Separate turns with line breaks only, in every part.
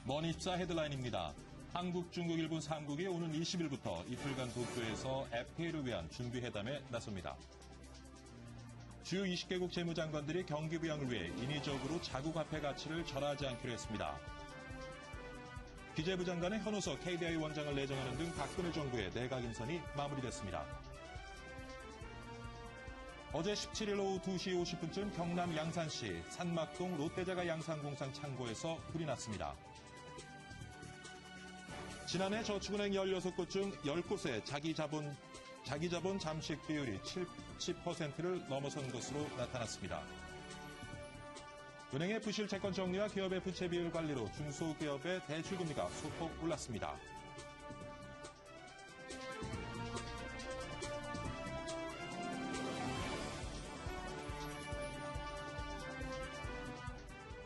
머니24 헤드라인입니다. 한국, 중국, 일본 3국이 오는 20일부터 이틀간 도쿄에서 FTA를 위한 준비회담에 나섭니다. 주요 20개국 재무장관들이 경기 부양을 위해 인위적으로 자국 화폐 가치를 절하하지 않기로 했습니다. 기재부 장관의 현우석 KDI 원장을 내정하는 등 박근혜 정부의 내각 인선이 마무리됐습니다. 어제 17일 오후 2시 50분쯤 경남 양산시 산막동 롯데자가 양산공상 창고에서 불이 났습니다. 지난해 저축은행 16곳 중 10곳의 자기자본 잠식 비율이 70%를 넘어선 것으로 나타났습니다. 은행의 부실 채권 정리와 기업의 부채 비율 관리로 중소기업의 대출금리가 소폭 올랐습니다.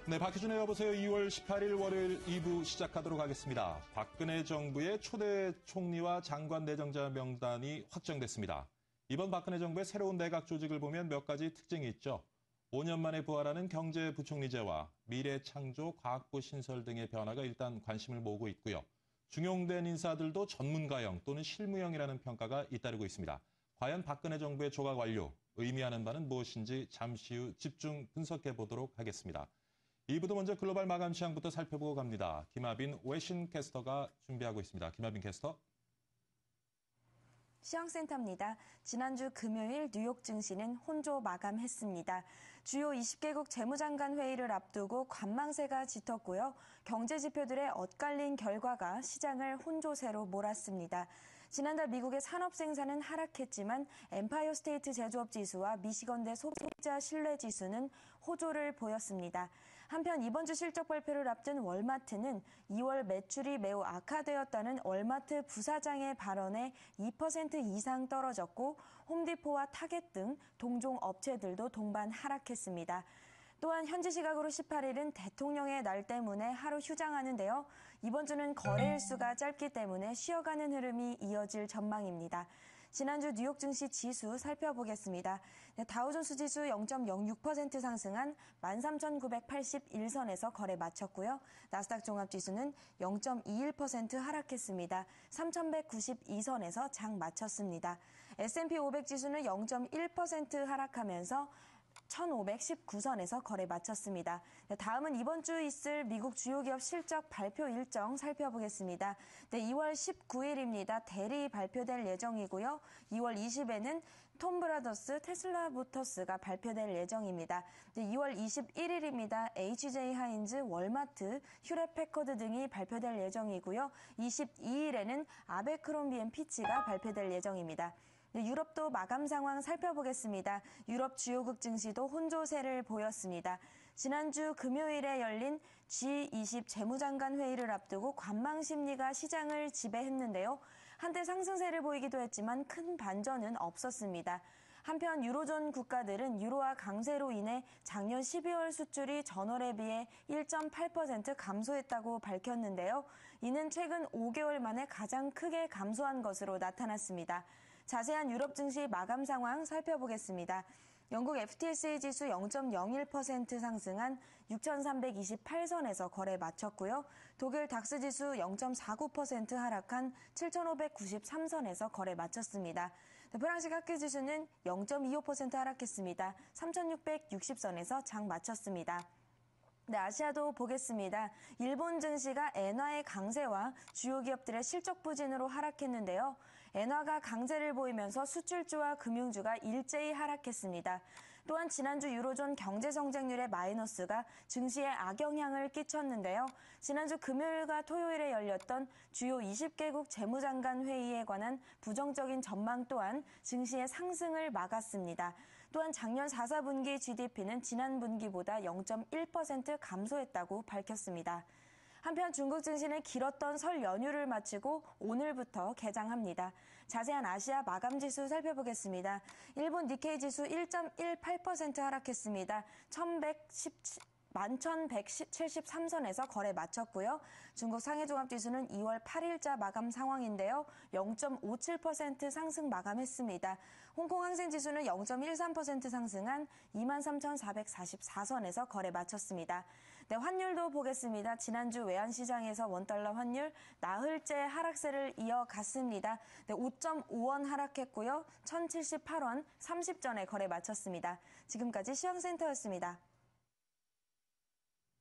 네, 박희준의 여보세요. 2월 18일 월요일 2부 시작하도록 하겠습니다. 박근혜 정부의 초대 총리와 장관 내정자 명단이 확정됐습니다. 이번 박근혜 정부의 새로운 내각 조직을 보면 몇 가지 특징이 있죠. 5년 만에 부활하는 경제부총리제와 미래창조 과학부 신설 등의 변화가 일단 관심을 모으고 있고요. 중용된 인사들도 전문가형 또는 실무형이라는 평가가 잇따르고 있습니다. 과연 박근혜 정부의 조각 완료, 의미하는 바는 무엇인지 잠시 후 집중 분석해 보도록 하겠습니다. 2부도 먼저 글로벌 마감 시황부터 살펴보고 갑니다. 김하빈 외신 캐스터가 준비하고 있습니다. 김하빈 캐스터.
시황센터입니다. 지난주 금요일 뉴욕 증시는 혼조 마감했습니다. 주요 20개국 재무장관 회의를 앞두고 관망세가 짙었고요. 경제 지표들의 엇갈린 결과가 시장을 혼조세로 몰았습니다. 지난달 미국의 산업 생산은 하락했지만 엠파이어 스테이트 제조업 지수와 미시건대 소비자 신뢰 지수는 호조를 보였습니다. 한편 이번 주 실적 발표를 앞둔 월마트는 2월 매출이 매우 악화되었다는 월마트 부사장의 발언에 2% 이상 떨어졌고 홈디포와 타겟 등 동종 업체들도 동반 하락했습니다. 또한 현지 시각으로 18일은 대통령의 날 때문에 하루 휴장하는데요. 이번 주는 거래일수가 짧기 때문에 쉬어가는 흐름이 이어질 전망입니다. 지난주 뉴욕 증시 지수 살펴보겠습니다. 다우존스 지수 0.06% 상승한 13,981선에서 거래 마쳤고요. 나스닥 종합지수는 0.21% 하락했습니다. 3,192선에서 장 마쳤습니다. S&P 500 지수는 0.1% 하락하면서 1,519선에서 거래 마쳤습니다. 다음은 이번 주 있을 미국 주요 기업 실적 발표 일정 살펴보겠습니다. 2월 19일입니다. 대리 발표될 예정이고요. 2월 20일에는 톰 브라더스, 테슬라 모터스가 발표될 예정입니다. 2월 21일입니다. HJ 하인즈, 월마트, 휴렛 패커드 등이 발표될 예정이고요. 22일에는 아베크롬비 앤 피치가 발표될 예정입니다. 유럽도 마감 상황 살펴보겠습니다. 유럽 주요국 증시도 혼조세를 보였습니다. 지난주 금요일에 열린 G20 재무장관 회의를 앞두고 관망 심리가 시장을 지배했는데요. 한때 상승세를 보이기도 했지만 큰 반전은 없었습니다. 한편 유로존 국가들은 유로화 강세로 인해 작년 12월 수출이 전월에 비해 1.8% 감소했다고 밝혔는데요. 이는 최근 5개월 만에 가장 크게 감소한 것으로 나타났습니다. 자세한 유럽 증시 마감 상황 살펴보겠습니다. 영국 FTSE 지수 0.01% 상승한 6,328선에서 거래 마쳤고요. 독일 닥스 지수 0.49% 하락한 7,593선에서 거래 마쳤습니다. 프랑스 CAC 지수는 0.25% 하락했습니다. 3,660선에서 장 마쳤습니다. 아시아도 보겠습니다. 일본 증시가 엔화의 강세와 주요 기업들의 실적 부진으로 하락했는데요. 엔화가 강세를 보이면서 수출주와 금융주가 일제히 하락했습니다. 또한 지난주 유로존 경제 성장률의 마이너스가 증시에 악영향을 끼쳤는데요. 지난주 금요일과 토요일에 열렸던 주요 20개국 재무장관 회의에 관한 부정적인 전망 또한 증시의 상승을 막았습니다. 또한 작년 4사분기 GDP는 지난 분기보다 0.1% 감소했다고 밝혔습니다. 한편 중국 증시는 길었던 설 연휴를 마치고 오늘부터 개장합니다. 자세한 아시아 마감 지수 살펴보겠습니다. 일본 니케이 지수 1.18% 하락했습니다. 11,173선에서 거래 마쳤고요. 중국 상해종합지수는 2월 8일자 마감 상황인데요. 0.57% 상승 마감했습니다. 홍콩 항생지수는 0.13% 상승한 23,444선에서 거래 마쳤습니다. 네, 환율도 보겠습니다. 지난주 외환시장에서 원달러 환율 나흘째 하락세를 이어갔습니다. 네, 5.5원 하락했고요. 1,078원 30전에 거래 마쳤습니다. 지금까지 시황센터였습니다.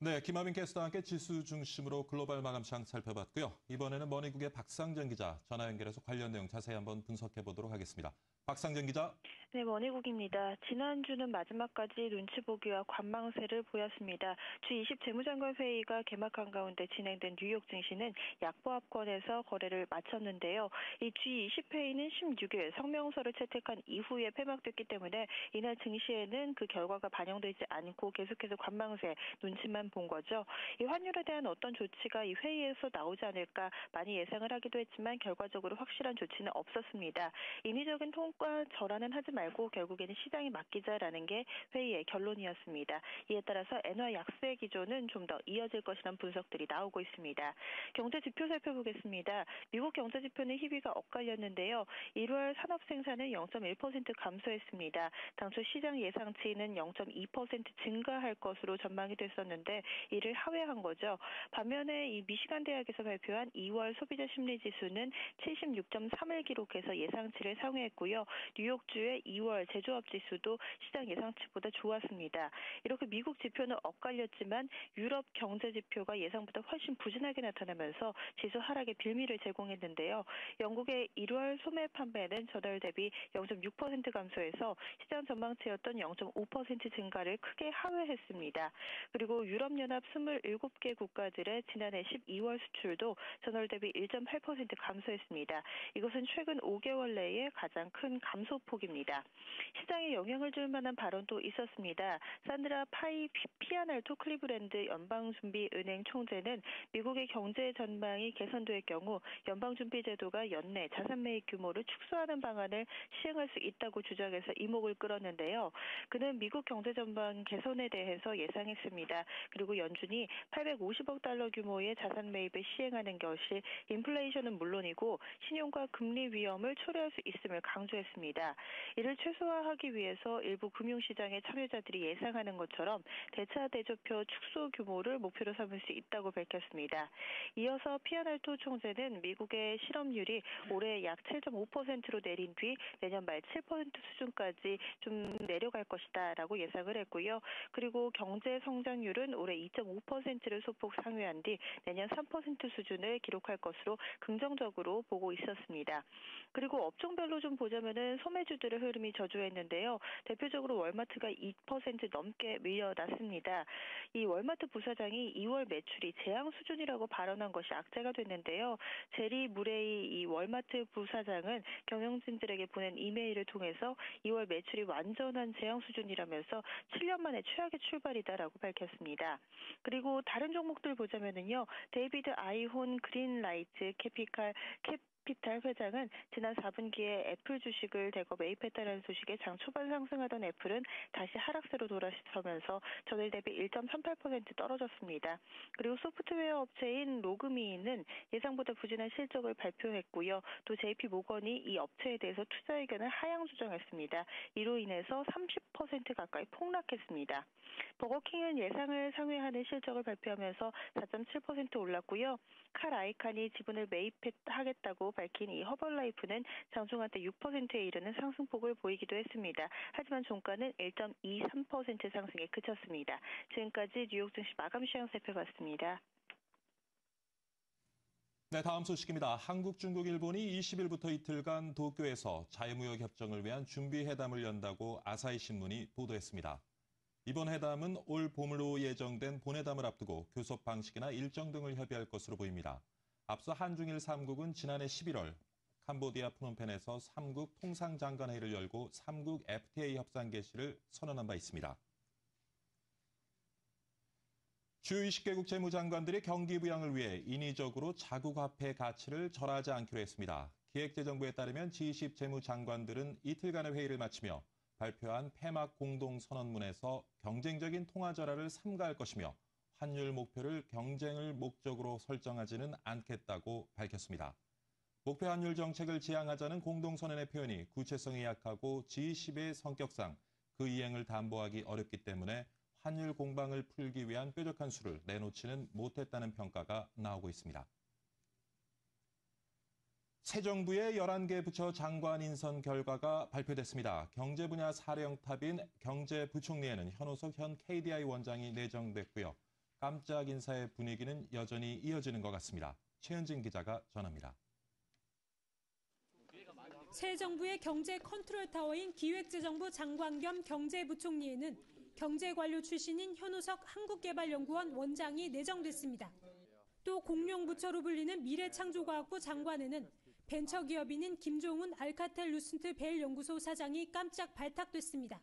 네, 김하민 캐스터와 함께 지수 중심으로 글로벌 마감시장 살펴봤고요. 이번에는 머니국의 박상정 기자 전화 연결해서 관련 내용 자세히 한번 분석해 보도록 하겠습니다. 박상정 기자.
네, 머니국입니다. 지난주는 마지막까지 눈치 보기와 관망세를 보였습니다. G20 재무장관 회의가 개막한 가운데 진행된 뉴욕 증시는 약보합권에서 거래를 마쳤는데요. 이 G20 회의는 16일 성명서를 채택한 이후에 폐막됐기 때문에 이날 증시에는 그 결과가 반영되지 않고 계속해서 관망세, 눈치만 본 거죠. 이 환율에 대한 어떤 조치가 이 회의에서 나오지 않을까 많이 예상을 하기도 했지만 결과적으로 확실한 조치는 없었습니다. 인위적인 통과 절하는 하지 말고 결국에는 시장에 맡기자라는 게 회의의 결론이었습니다. 이에 따라서 엔화 약세 기조는 좀 더 이어질 것이라는 분석들이 나오고 있습니다. 경제 지표 살펴보겠습니다. 미국 경제 지표는 희비가 엇갈렸는데요. 1월 산업 생산은 0.1% 감소했습니다. 당초 시장 예상치는 0.2% 증가할 것으로 전망이 됐었는데 이를 하회한 거죠. 반면에 이 미시간 대학에서 발표한 2월 소비자 심리 지수는 76.3을 기록해서 예상치를 상회했고요. 뉴욕주의 2월 제조업 지수도 시장 예상치보다 좋았습니다. 이렇게 미국 지표는 엇갈렸지만 유럽 경제 지표가 예상보다 훨씬 부진하게 나타나면서 지수 하락의 빌미를 제공했는데요. 영국의 1월 소매 판매는 전월 대비 0.6% 감소해서 시장 전망치였던 0.5% 증가를 크게 하회했습니다. 그리고 유럽연합 27개 국가들의 지난해 12월 수출도 전월 대비 1.8% 감소했습니다. 이것은 최근 5개월 내에 가장 큰 감소폭입니다. 시장에 영향을 줄 만한 발언도 있었습니다. 산드라 피아날토 클리브랜드 연방준비은행 총재는 미국의 경제 전망이 개선될 경우 연방준비제도가 연내 자산 매입 규모를 축소하는 방안을 시행할 수 있다고 주장해서 이목을 끌었는데요. 그는 미국 경제 전망 개선에 대해서 예상했습니다. 그리고 연준이 850억 달러 규모의 자산 매입을 시행하는 것이 인플레이션은 물론이고 신용과 금리 위험을 초래할 수 있음을 강조했습니다. 이를 최소화하기 위해서 일부 금융시장의 참여자들이 예상하는 것처럼 대차 대조표 축소 규모를 목표로 삼을 수 있다고 밝혔습니다. 이어서 피아날토 총재는 미국의 실업률이 올해 약 7.5%로 내린 뒤 내년 말 7% 수준까지 좀 내려갈 것이다라고 예상을 했고요. 그리고 경제 성장률은 올해 2.5%를 소폭 상회한 뒤 내년 3% 수준을 기록할 것으로 긍정적으로 보고 있었습니다. 그리고 업종별로 좀 보자면은 소매주들의 흐름이 저조했는데요. 대표적으로 월마트가 2% 넘게 밀려났습니다. 이 월마트 부사장이 2월 매출이 재앙 수준이라고 발언한 것이 악재가 됐는데요. 제리 무레이 이 월마트 부사장은 경영진들에게 보낸 이메일을 통해서 2월 매출이 완전한 재앙 수준이라면서 7년 만에 최악의 출발이다라고 밝혔습니다. 그리고 다른 종목들 보자면은요. 데이비드 아이혼 그린라이트 캐피탈 회장은 지난 4분기에 애플 주식을 대거 매입했다는 소식에 장 초반 상승하던 애플은 다시 하락세로 돌아서면서 전일 대비 1.38% 떨어졌습니다. 그리고 소프트웨어 업체인 로그미는 예상보다 부진한 실적을 발표했고요. 또 JP 모건이 이 업체에 대해서 투자 의견을 하향 조정했습니다. 이로 인해서 30% 가까이 폭락했습니다. 버거킹은 예상을 상회하는 실적을 발표하면서 4.7% 올랐고요. 칼 아이칸이 지분을 매입하겠다고 밝힌 이 허벌라이프는 장중 한때 6%에 이르는 상승폭을 보이기도 했습니다. 하지만 종가는 1.23% 상승에 그쳤습니다. 지금까지 뉴욕 증시 마감 시황 살펴봤습니다.
네, 다음 소식입니다. 한국, 중국, 일본이 20일부터 이틀간 도쿄에서 자유무역 협정을 위한 준비회담을 연다고 아사히 신문이 보도했습니다. 이번 회담은 올 봄으로 예정된 본회담을 앞두고 교섭 방식이나 일정 등을 협의할 것으로 보입니다. 앞서 한중일 3국은 지난해 11월 캄보디아 프놈펜에서 3국 통상장관회의를 열고 3국 FTA 협상 개시를 선언한 바 있습니다. 주요 20개국 재무장관들이 경기 부양을 위해 인위적으로 자국 화폐 가치를 절하지 않기로 했습니다. 기획재정부에 따르면 G20 재무장관들은 이틀간의 회의를 마치며 발표한 폐막 공동선언문에서 경쟁적인 통화절하를 삼가할 것이며 환율 목표를 경쟁을 목적으로 설정하지는 않겠다고 밝혔습니다. 목표 환율 정책을 지향하자는 공동선언의 표현이 구체성이 약하고 G20의 성격상 그 이행을 담보하기 어렵기 때문에 환율 공방을 풀기 위한 뾰족한 수를 내놓지는 못했다는 평가가 나오고 있습니다. 새 정부의 11개 부처 장관 인선 결과가 발표됐습니다. 경제 분야 사령탑인 경제부총리에는 현오석 현 KDI 원장이 내정됐고요. 깜짝 인사의 분위기는 여전히 이어지는 것 같습니다. 최현진 기자가 전합니다.
새 정부의 경제 컨트롤 타워인 기획재정부 장관 겸 경제부총리에는 경제관료 출신인 현오석 한국개발연구원 원장이 내정됐습니다. 또 공룡부처로 불리는 미래창조과학부 장관에는 벤처기업인인 김종훈 알카텔 루슨트 벨 연구소 사장이 깜짝 발탁됐습니다.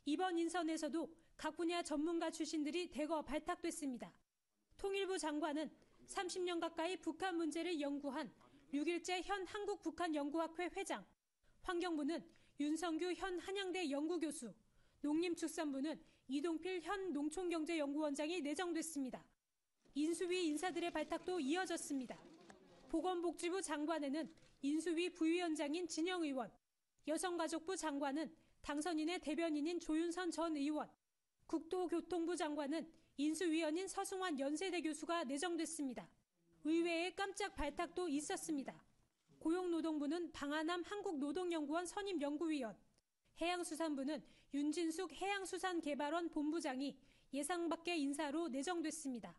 이번 인선에서도 각 분야 전문가 출신들이 대거 발탁됐습니다. 통일부 장관은 30년 가까이 북한 문제를 연구한 6일째 현 한국북한연구학회 회장, 환경부는 윤성규 현 한양대 연구교수, 농림축산부는 이동필 현 농촌경제연구원장이 내정됐습니다. 인수위 인사들의 발탁도 이어졌습니다. 보건복지부 장관에는 인수위 부위원장인 진영 의원, 여성가족부 장관은 당선인의 대변인인 조윤선 전 의원, 국토교통부 장관은 인수위원인 서승환 연세대 교수가 내정됐습니다. 의외의 깜짝 발탁도 있었습니다. 고용노동부는 방한함 한국노동연구원 선임연구위원, 해양수산부는 윤진숙 해양수산개발원 본부장이 예상 밖의 인사로 내정됐습니다.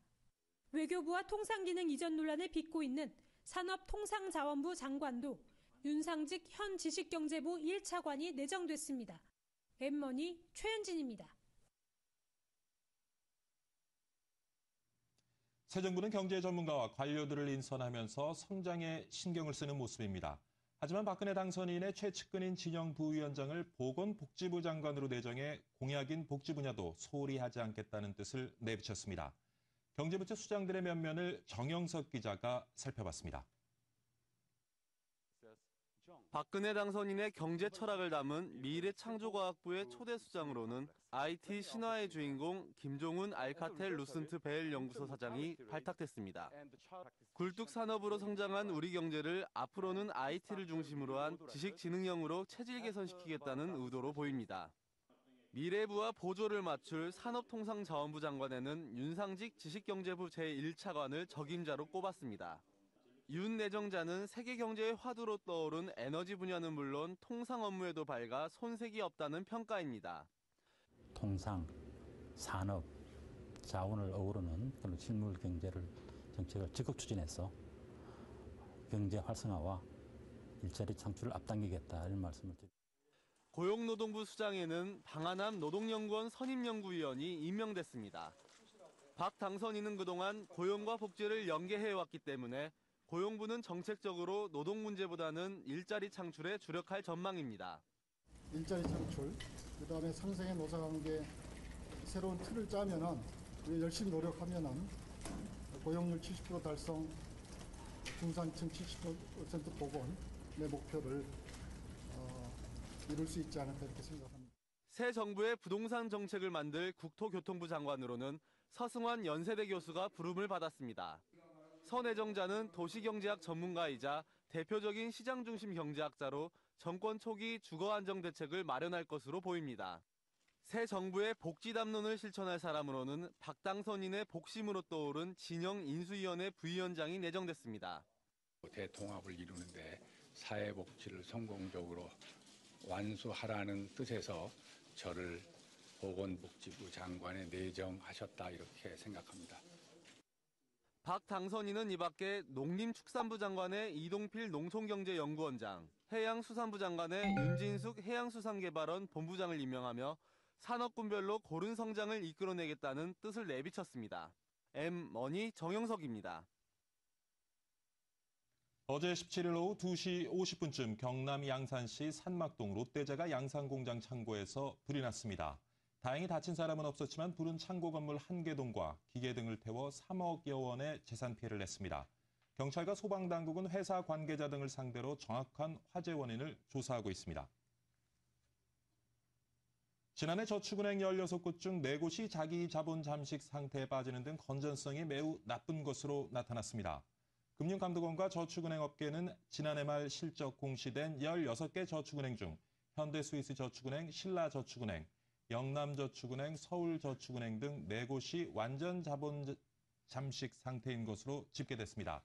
외교부와 통상기능 이전 논란을 빚고 있는 산업통상자원부 장관도 윤상직 현 지식경제부 1차관이 내정됐습니다. 엠머니 최현진입니다.
새 정부는 경제 전문가와 관료들을 인선하면서 성장에 신경을 쓰는 모습입니다. 하지만 박근혜 당선인의 최측근인 진영 부위원장을 보건복지부 장관으로 내정해 공약인 복지 분야도 소홀히 하지 않겠다는 뜻을 내비쳤습니다. 경제부처 수장들의 면면을 정영석 기자가 살펴봤습니다.
박근혜 당선인의 경제 철학을 담은 미래창조과학부의 초대 수장으로는 IT 신화의 주인공 김종훈 알카텔 루슨트 벨 연구소 사장이 발탁됐습니다. 굴뚝 산업으로 성장한 우리 경제를 앞으로는 IT를 중심으로 한 지식지능형으로 체질 개선시키겠다는 의도로 보입니다. 미래부와 보조를 맞출 산업통상자원부 장관에는 윤상직 지식경제부 제1차관을 적임자로 꼽았습니다. 윤 내정자는 세계 경제의 화두로 떠오른 에너지 분야는 물론 통상 업무에도 밝아 손색이 없다는 평가입니다.
통상, 산업, 자원을 어우르는 그런 실물 정책을 적극 추진해서 경제 활성화와 일자리 창출을 앞당기겠다 이런 말씀을 드립니다.
고용노동부 수장에는 방한함 노동연구원 선임연구위원이 임명됐습니다. 박 당선인은 그동안 고용과 복지를 연계해왔기 때문에 고용부는 정책적으로 노동 문제보다는 일자리 창출에 주력할 전망입니다.
일자리 창출, 그다음에 상생의 노사관계 새로운 틀을 짜면은 우리 열심히 노력하면은 고용률 70% 달성, 중산층 70% 복원의 목표를 이룰 수 있지 않을까 이렇게 생각합니다.
새 정부의 부동산 정책을 만들 국토교통부 장관으로는 서승환 연세대 교수가 부름을 받았습니다. 서 내정자는 도시경제학 전문가이자 대표적인 시장중심 경제학자로 정권 초기 주거안정대책을 마련할 것으로 보입니다. 새 정부의 복지 담론을 실천할 사람으로는 박 당선인의 복심으로 떠오른 진영 인수위원회 부위원장이 내정됐습니다.
대통합을 이루는데 사회복지를 성공적으로 완수하라는 뜻에서 저를 보건복지부 장관에 내정하셨다 이렇게 생각합니다.
박 당선인은 이 밖에 농림축산부 장관의 이동필 농촌경제연구원장, 해양수산부 장관의 윤진숙 해양수산개발원 본부장을 임명하며 산업군별로 고른 성장을 이끌어내겠다는 뜻을 내비쳤습니다. M머니 정영석입니다.
어제 17일 오후 2시 50분쯤 경남 양산시 산막동 롯데제과 양산공장 창고에서 불이 났습니다. 다행히 다친 사람은 없었지만 불은 창고 건물 1개 동과 기계 등을 태워 3억여 원의 재산 피해를 냈습니다. 경찰과 소방당국은 회사 관계자 등을 상대로 정확한 화재 원인을 조사하고 있습니다. 지난해 저축은행 16곳 중 4곳이 자기 자본 잠식 상태에 빠지는 등 건전성이 매우 나쁜 것으로 나타났습니다. 금융감독원과 저축은행 업계는 지난해 말 실적 공시된 16개 저축은행 중 현대스위스저축은행, 신라저축은행, 영남저축은행, 서울저축은행 등 4곳이 완전 자본 잠식 상태인 것으로 집계됐습니다.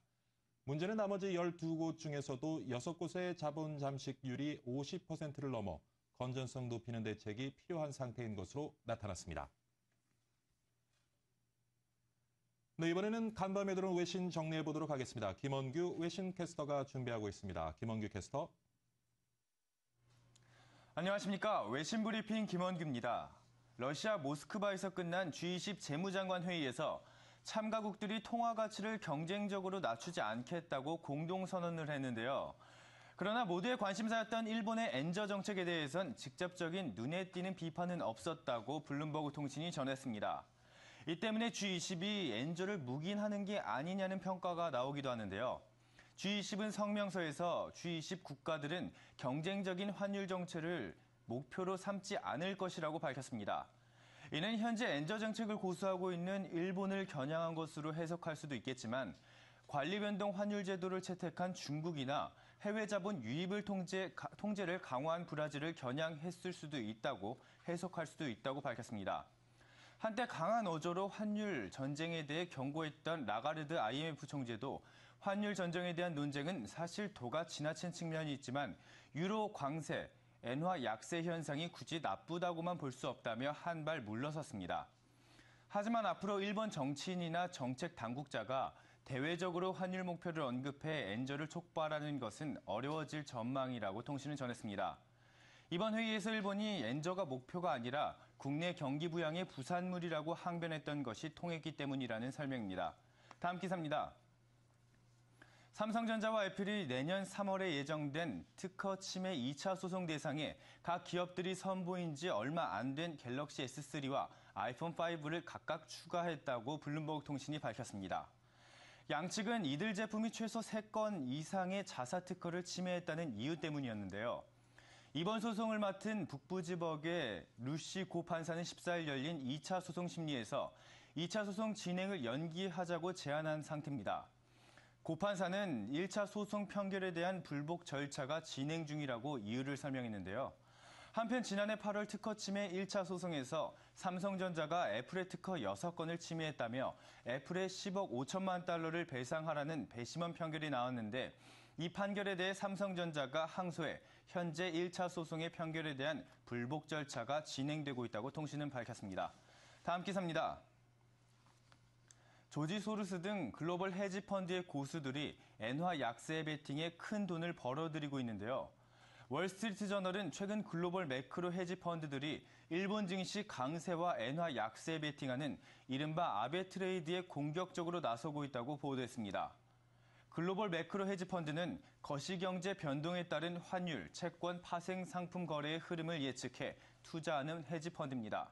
문제는 나머지 12곳 중에서도 6곳의 자본 잠식률이 50%를 넘어 건전성 높이는 대책이 필요한 상태인 것으로 나타났습니다. 네, 이번에는 간밤에 들어온 외신 정리해 보도록 하겠습니다. 김원규 외신 캐스터가 준비하고 있습니다. 김원규 캐스터.
안녕하십니까. 외신 브리핑 김원규입니다. 러시아 모스크바에서 끝난 G20 재무장관 회의에서 참가국들이 통화 가치를 경쟁적으로 낮추지 않겠다고 공동 선언을 했는데요. 그러나 모두의 관심사였던 일본의 엔저 정책에 대해선 직접적인 눈에 띄는 비판은 없었다고 블룸버그 통신이 전했습니다. 이 때문에 G20이 엔저를 묵인하는 게 아니냐는 평가가 나오기도 하는데요. G20은 성명서에서 G20 국가들은 경쟁적인 환율 정책을 목표로 삼지 않을 것이라고 밝혔습니다. 이는 현재 엔저 정책을 고수하고 있는 일본을 겨냥한 것으로 해석할 수도 있겠지만 관리 변동 환율 제도를 채택한 중국이나 해외 자본 유입을 통제를 강화한 브라질을 겨냥했을 수도 있다고 해석할 수도 있다고 밝혔습니다. 한때 강한 어조로 환율 전쟁에 대해 경고했던 라가르드 IMF 총재도 환율 전쟁에 대한 논쟁은 사실 도가 지나친 측면이 있지만 유로 광세, 엔화 약세 현상이 굳이 나쁘다고만 볼 수 없다며 한 발 물러섰습니다. 하지만 앞으로 일본 정치인이나 정책 당국자가 대외적으로 환율 목표를 언급해 엔저를 촉발하는 것은 어려워질 전망이라고 통신은 전했습니다. 이번 회의에서 일본이 엔저가 목표가 아니라 국내 경기 부양의 부산물이라고 항변했던 것이 통했기 때문이라는 설명입니다. 다음 기사입니다. 삼성전자와 애플이 내년 3월에 예정된 특허 침해 2차 소송 대상에 각 기업들이 선보인 지 얼마 안 된 갤럭시 S3와 아이폰 5를 각각 추가했다고 블룸버그 통신이 밝혔습니다. 양측은 이들 제품이 최소 3건 이상의 자사 특허를 침해했다는 이유 때문이었는데요. 이번 소송을 맡은 북부지법의 루시 고 판사는 14일 열린 2차 소송 심리에서 2차 소송 진행을 연기하자고 제안한 상태입니다. 고 판사는 1차 소송 판결에 대한 불복 절차가 진행 중이라고 이유를 설명했는데요. 한편 지난해 8월 특허 침해 1차 소송에서 삼성전자가 애플의 특허 6건을 침해했다며 애플에 10억 5천만 달러를 배상하라는 배심원 판결이 나왔는데 이 판결에 대해 삼성전자가 항소해 현재 1차 소송의 판결에 대한 불복 절차가 진행되고 있다고 통신은 밝혔습니다. 다음 기사입니다. 조지 소로스 등 글로벌 헤지 펀드의 고수들이 엔화 약세 베팅에 큰 돈을 벌어들이고 있는데요. 월스트리트 저널은 최근 글로벌 매크로 헤지 펀드들이 일본 증시 강세와 엔화 약세 베팅하는 이른바 아베트레이드에 공격적으로 나서고 있다고 보도했습니다. 글로벌 매크로 헤지 펀드는 거시경제 변동에 따른 환율, 채권, 파생 상품 거래의 흐름을 예측해 투자하는 헤지 펀드입니다.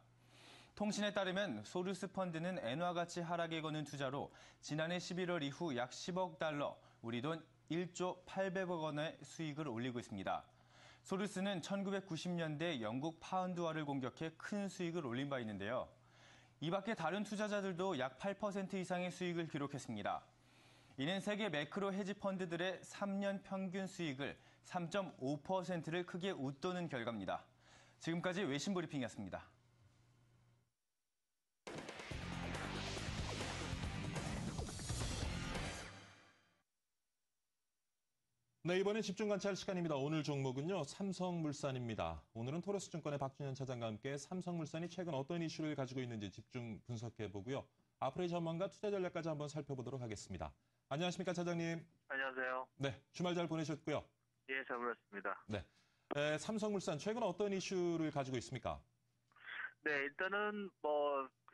통신에 따르면 소루스 펀드는 엔화 가치 하락에 거는 투자로 지난해 11월 이후 약 10억 달러, 우리 돈 1조 800억 원의 수익을 올리고 있습니다. 소루스는 1990년대 영국 파운드화를 공격해 큰 수익을 올린 바 있는데요. 이 밖에 다른 투자자들도 약 8% 이상의 수익을 기록했습니다. 이는 세계 매크로 헤지 펀드들의 3년 평균 수익을 3.5%를 크게 웃도는 결과입니다. 지금까지 외신 브리핑이었습니다.
네, 이번엔 집중 관찰 시간입니다. 오늘 종목은요, 삼성물산입니다. 오늘은 토레스증권의 박준현 차장과 함께 삼성물산이 최근 어떤 이슈를 가지고 있는지 집중 분석해 보고요. 앞으로의 전망과 투자 전략까지 한번 살펴보도록 하겠습니다. 안녕하십니까, 차장님.
안녕하세요.
네, 주말 잘 보내셨고요.
예, 잘 보냈습니다.
네, 삼성물산 최근 어떤 이슈를 가지고 있습니까?
네, 일단은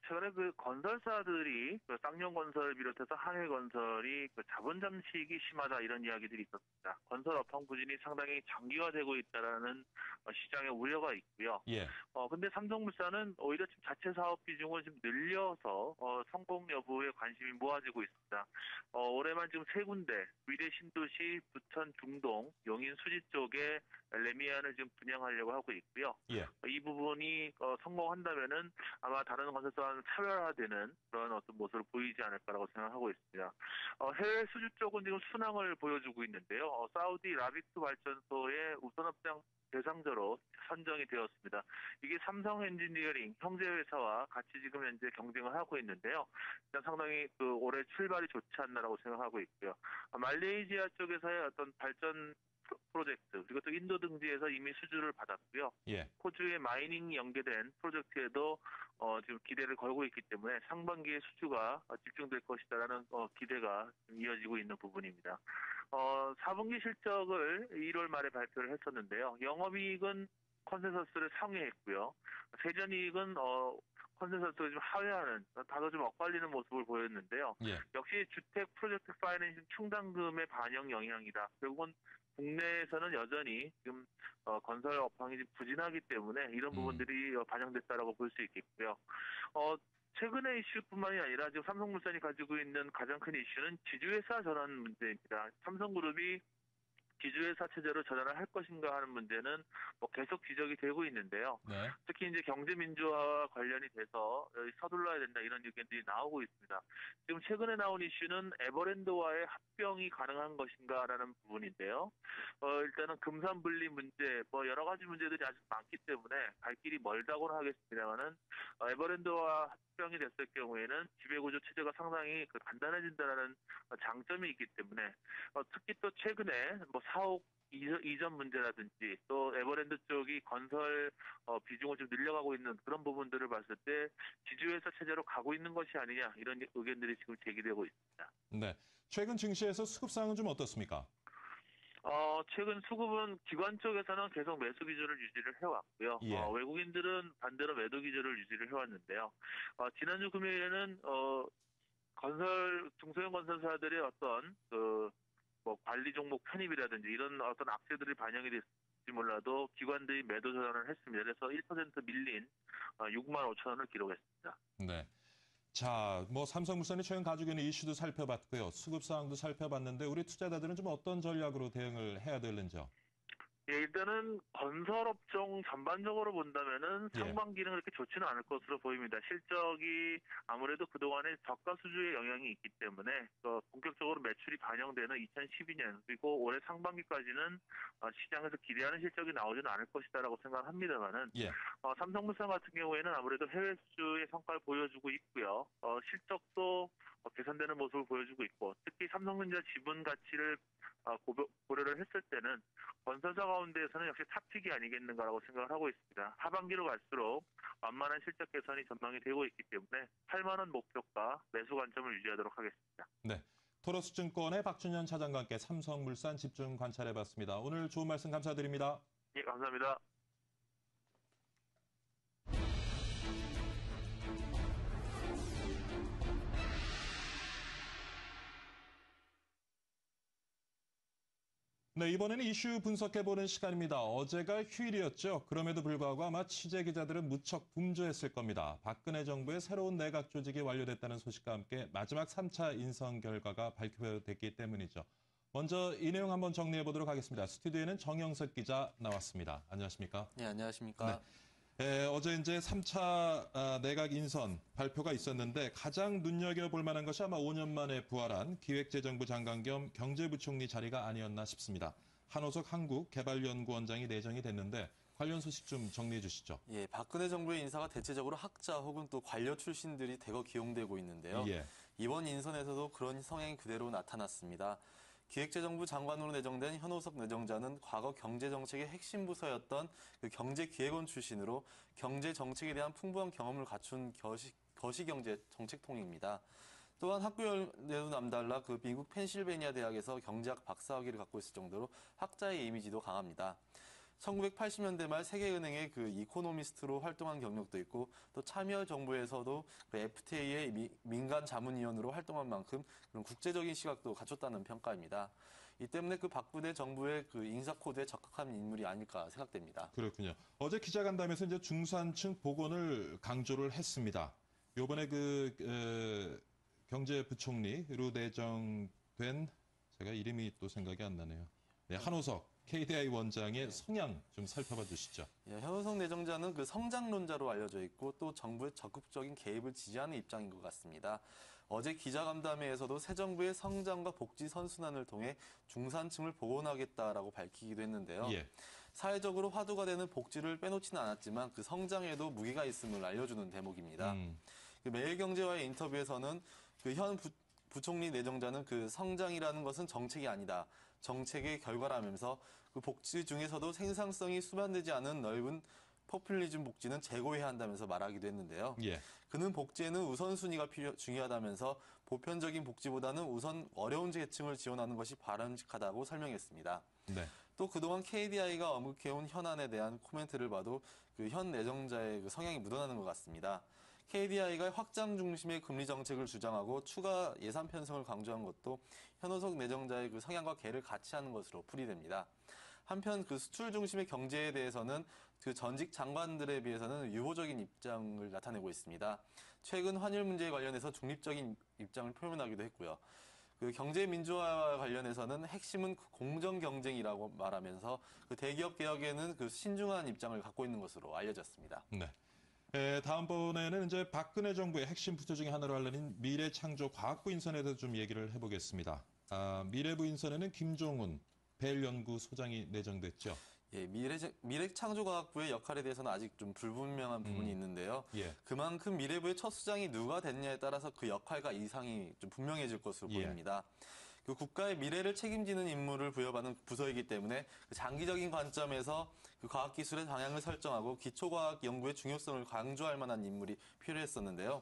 최근에 그 건설사들이 그 쌍용건설 비롯해서 한해건설이 그 자본 잠식이 심하다 이런 이야기들이 있었습니다. 건설 업황 부진이 상당히 장기화되고 있다라는 시장의 우려가 있고요.
예.
근데 삼성물산은 오히려 지금 자체 사업 비중을 좀 늘려서 성공 여부에 관심이 모아지고 있습니다. 올해만 지금 3군데 위례 신도시, 부천 중동, 용인 수지 쪽에 레미안을 지금 분양하려고 하고 있고요.
예.
이 부분이 성공한다면은 아마 다른 건설사와는 차별화되는 그런 어떤 모습을 보이지 않을까라고 생각하고 있습니다. 해외 수주 쪽은 지금 순항을 보여주고 있는데요. 사우디 라빅스 발전소의 우선업장 대상자로 선정이 되었습니다. 이게 삼성 엔지니어링 형제회사와 같이 지금 현재 경쟁을 하고 있는데요. 일단 상당히 그 올해 출발이 좋지 않나라고 생각하고 있고요. 말레이시아 쪽에서의 어떤 발전 프로젝트 그리고 또 인도 등지에서 이미 수주를 받았고요.
예.
호주의 마이닝이 연계된 프로젝트에도 지금 기대를 걸고 있기 때문에 상반기에 수주가 집중될 것이다라는 기대가 이어지고 있는 부분입니다. 4분기 실적을 1월 말에 발표를 했었는데요. 영업이익은 컨센서스를 상회했고요. 세전이익은 컨센서스를 좀 하회하는 다소 좀 엇갈리는 모습을 보였는데요.
예.
역시 주택 프로젝트 파이낸싱 충당금의 반영 영향이다. 결국은 국내에서는 여전히 지금 건설 업황이 부진하기 때문에 이런 부분들이 반영됐다라고 볼 수 있겠고요. 최근의 이슈뿐만이 아니라 지금 삼성물산이 가지고 있는 가장 큰 이슈는 지주회사 전환 문제입니다. 삼성그룹이 지주회사 체제로 전환을 할 것인가 하는 문제는 계속 지적이 되고 있는데요.
네.
특히 이제 경제민주화와 관련이 돼서 서둘러야 된다 이런 의견들이 나오고 있습니다. 지금 최근에 나온 이슈는 에버랜드와의 합병이 가능한 것인가라는 부분인데요. 일단은 금산분리 문제, 여러 가지 문제들이 아직 많기 때문에 갈 길이 멀다고는 하겠습니다만은 에버랜드와 합병이 됐을 경우에는 지배구조 체제가 상당히 간단해진다는 장점이 있기 때문에 특히 또 최근에 사옥 이전 문제라든지 또 에버랜드 쪽이 건설 비중을 좀 늘려가고 있는 그런 부분들을 봤을 때 지주회사 체제로 가고 있는 것이 아니냐 이런 의견들이 지금 제기되고 있습니다.
네. 최근 증시에서 수급 상황은 좀 어떻습니까?
최근 수급은 기관 쪽에서는 계속 매수 기조를 유지를 해왔고요.
예.
외국인들은 반대로 매도 기조를 유지를 해왔는데요. 지난주 금요일에는 중소형 건설사들의 어떤 관리 종목 편입이라든지 이런 어떤 악재들이 반영이 됐을지 몰라도 기관들이 매도 전환을 했습니다. 그래서 1% 밀린 6만 5천 원을 기록했습니다.
네. 자, 삼성물산이 최근 가지고 있는 이슈도 살펴봤고요. 수급 상황도 살펴봤는데 우리 투자자들은 좀 어떤 전략으로 대응을 해야 되는지요?
예, 일단은 건설업종 전반적으로 본다면은
예.
상반기는 그렇게 좋지는 않을 것으로 보입니다. 실적이 아무래도 그동안에 저가 수주의 영향이 있기 때문에 본격적으로 매출이 반영되는 2012년 그리고 올해 상반기까지는 시장에서 기대하는 실적이 나오지는 않을 것이다라고 생각합니다만은
예.
삼성물산 같은 경우에는 아무래도 해외 수주의 성과를 보여주고 있고요. 실적도 개선되는 모습을 보여주고 있고 특히 삼성전자 지분 가치를 고려를 했을 때는 건설사 가운데에서는 역시 탑픽이 아니겠는가라고 생각을 하고 있습니다. 하반기로 갈수록 완만한 실적 개선이 전망이 되고 있기 때문에 8만 원 목표가 매수 관점을 유지하도록 하겠습니다.
네. 토로스증권의 박준현 차장과 함께 삼성물산 집중 관찰해봤습니다. 오늘 좋은 말씀 감사드립니다.
예, 감사합니다.
네, 이번에는 이슈 분석해보는 시간입니다. 어제가 휴일이었죠. 그럼에도 불구하고 아마 취재 기자들은 무척 분주했을 겁니다. 박근혜 정부의 새로운 내각 조직이 완료됐다는 소식과 함께 마지막 3차 인선 결과가 발표됐기 때문이죠. 먼저 이 내용 한번 정리해보도록 하겠습니다. 스튜디오에는 정영석 기자 나왔습니다. 안녕하십니까?
네, 안녕하십니까?
네. 어제 이제 3차 내각 인선 발표가 있었는데 가장 눈여겨볼 만한 것이 아마 5년 만에 부활한 기획재정부 장관 겸 경제부총리 자리가 아니었나 싶습니다. 한호석 한국개발연구원장이 내정이 됐는데 관련 소식 좀 정리해 주시죠.
예, 박근혜 정부의 인사가 대체적으로 학자 혹은 또 관료 출신들이 대거 기용되고 있는데요.
예.
이번 인선에서도 그런 성향이 그대로 나타났습니다. 기획재정부 장관으로 내정된 현호석 내정자는 과거 경제정책의 핵심 부서였던 그 경제기획원 출신으로 경제정책에 대한 풍부한 경험을 갖춘 거시경제 정책통입니다. 또한 학교연대도 남달라 그 미국 펜실베니아 대학에서 경제학 박사학위를 갖고 있을 정도로 학자의 이미지도 강합니다. 1980년대 말 세계은행의 그 이코노미스트로 활동한 경력도 있고 또 참여정부에서도 그 FTA의 민간 자문위원으로 활동한 만큼 그런 국제적인 시각도 갖췄다는 평가입니다. 이 때문에 그 박근혜 정부의 그 인사 코드에 적합한 인물이 아닐까 생각됩니다.
그렇군요. 어제 기자간담회에서 이제 중산층 복원을 강조를 했습니다. 요번에 경제부총리로 내정된 제가 이름이 또 생각이 안 나네요. 네, 한호석 KDI 원장의 성향 좀 살펴봐 주시죠.
예, 현우석 내정자는 그 성장론자로 알려져 있고 또 정부의 적극적인 개입을 지지하는 입장인 것 같습니다. 어제 기자간담회에서도 새 정부의 성장과 복지 선순환을 통해 중산층을 복원하겠다라고 밝히기도 했는데요.
예.
사회적으로 화두가 되는 복지를 빼놓지는 않았지만 그 성장에도 무게가 있음을 알려주는 대목입니다. 그 매일경제와의 인터뷰에서는 그 현 부총리 내정자는 그 성장이라는 것은 정책이 아니다. 정책의 결과라면서 그 복지 중에서도 생산성이 수반되지 않은 넓은 포퓰리즘 복지는 제고해야 한다면서 말하기도 했는데요.
예.
그는 복지에는 우선순위가 중요하다면서 보편적인 복지보다는 우선 어려운 계층을 지원하는 것이 바람직하다고 설명했습니다.
네.
또 그동안 KDI가 언급해온 현안에 대한 코멘트를 봐도 그 현 내정자의 그 성향이 묻어나는 것 같습니다. KDI가 확장 중심의 금리 정책을 주장하고 추가 예산 편성을 강조한 것도 현호석 내정자의 그 성향과 궤를 같이 하는 것으로 풀이됩니다. 한편 그 수출 중심의 경제에 대해서는 그 전직 장관들에 비해서는 유보적인 입장을 나타내고 있습니다. 최근 환율 문제에 관련해서 중립적인 입장을 표현하기도 했고요. 그 경제 민주화와 관련해서는 핵심은 공정 경쟁이라고 말하면서 그 대기업 개혁에는 그 신중한 입장을 갖고 있는 것으로 알려졌습니다.
네. 다음번에는 이제 박근혜 정부의 핵심 부처 중에 하나로 알려진 미래창조과학부 인선에 대해서 좀 얘기를 해보겠습니다. 미래부 인선에는 김종훈 벨연구 소장이 내정됐죠.
예, 미래창조과학부의 역할에 대해서는 아직 좀 불분명한 부분이 있는데요.
예.
그만큼 미래부의 첫 수장이 누가 됐냐에 따라서 그 역할과 이상이 좀 분명해질 것으로 보입니다. 그 국가의 미래를 책임지는 임무를 부여받은 부서이기 때문에 그 장기적인 관점에서 그 과학기술의 방향을 설정하고 기초과학 연구의 중요성을 강조할 만한 인물이 필요했었는데요.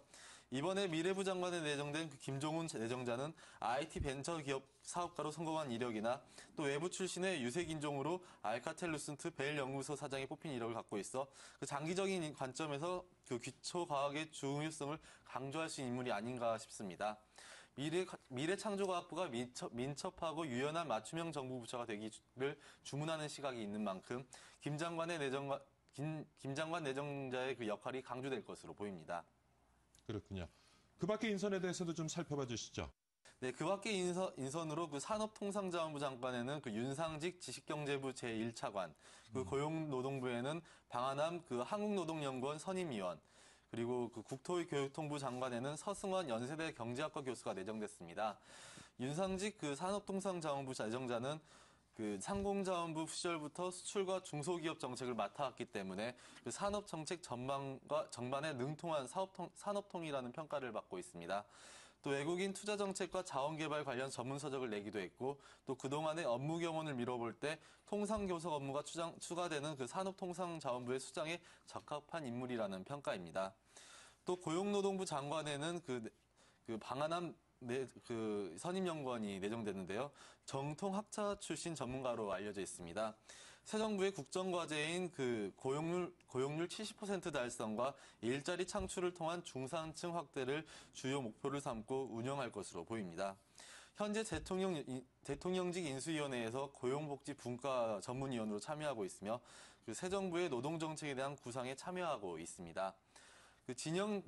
이번에 미래부 장관에 내정된 그 김종훈 내정자는 IT 벤처 기업 사업가로 성공한 이력이나 또 외부 출신의 유색인종으로 알카텔 루슨트 벨 연구소 사장이 뽑힌 이력을 갖고 있어 그 장기적인 관점에서 그 기초과학의 중요성을 강조할 수 있는 인물이 아닌가 싶습니다. 미래창조과학부가 민첩하고 유연한 맞춤형 정부 부처가 되기를 주문하는 시각이 있는 만큼 김 장관 내정자의 그 역할이 강조될 것으로 보입니다.
그렇군요. 그 밖의 인선에 대해서도 좀 살펴봐 주시죠.
네, 그 밖의 인선으로 그 산업통상자원부 장관에는 그 윤상직 지식경제부 제1차관, 그 고용노동부에는 방한함 그 한국노동연구원 선임위원, 그리고 그 국토교통부 장관에는 서승원 연세대 경제학과 교수가 내정됐습니다. 윤상직 그 산업통상자원부 내정자는 그 상공자원부 시절부터 수출과 중소기업 정책을 맡아왔기 때문에 그 산업 정책 전반에 능통한 산업통이라는 평가를 받고 있습니다. 또 외국인 투자 정책과 자원개발 관련 전문 서적을 내기도 했고 또 그동안의 업무 경험을 미뤄볼 때 통상교섭 업무가 추가되는 그 산업통상자원부의 수장에 적합한 인물이라는 평가입니다. 또 고용노동부 장관에는 그 방한함 그 선임연구원이 내정됐는데요. 정통 학자 출신 전문가로 알려져 있습니다. 새 정부의 국정과제인 그 고용률 70% 달성과 일자리 창출을 통한 중산층 확대를 주요 목표를 삼고 운영할 것으로 보입니다. 현재 대통령직 인수위원회에서 고용복지 분과 전문위원으로 참여하고 있으며 그 새 정부의 노동정책에 대한 구상에 참여하고 있습니다. 그 진영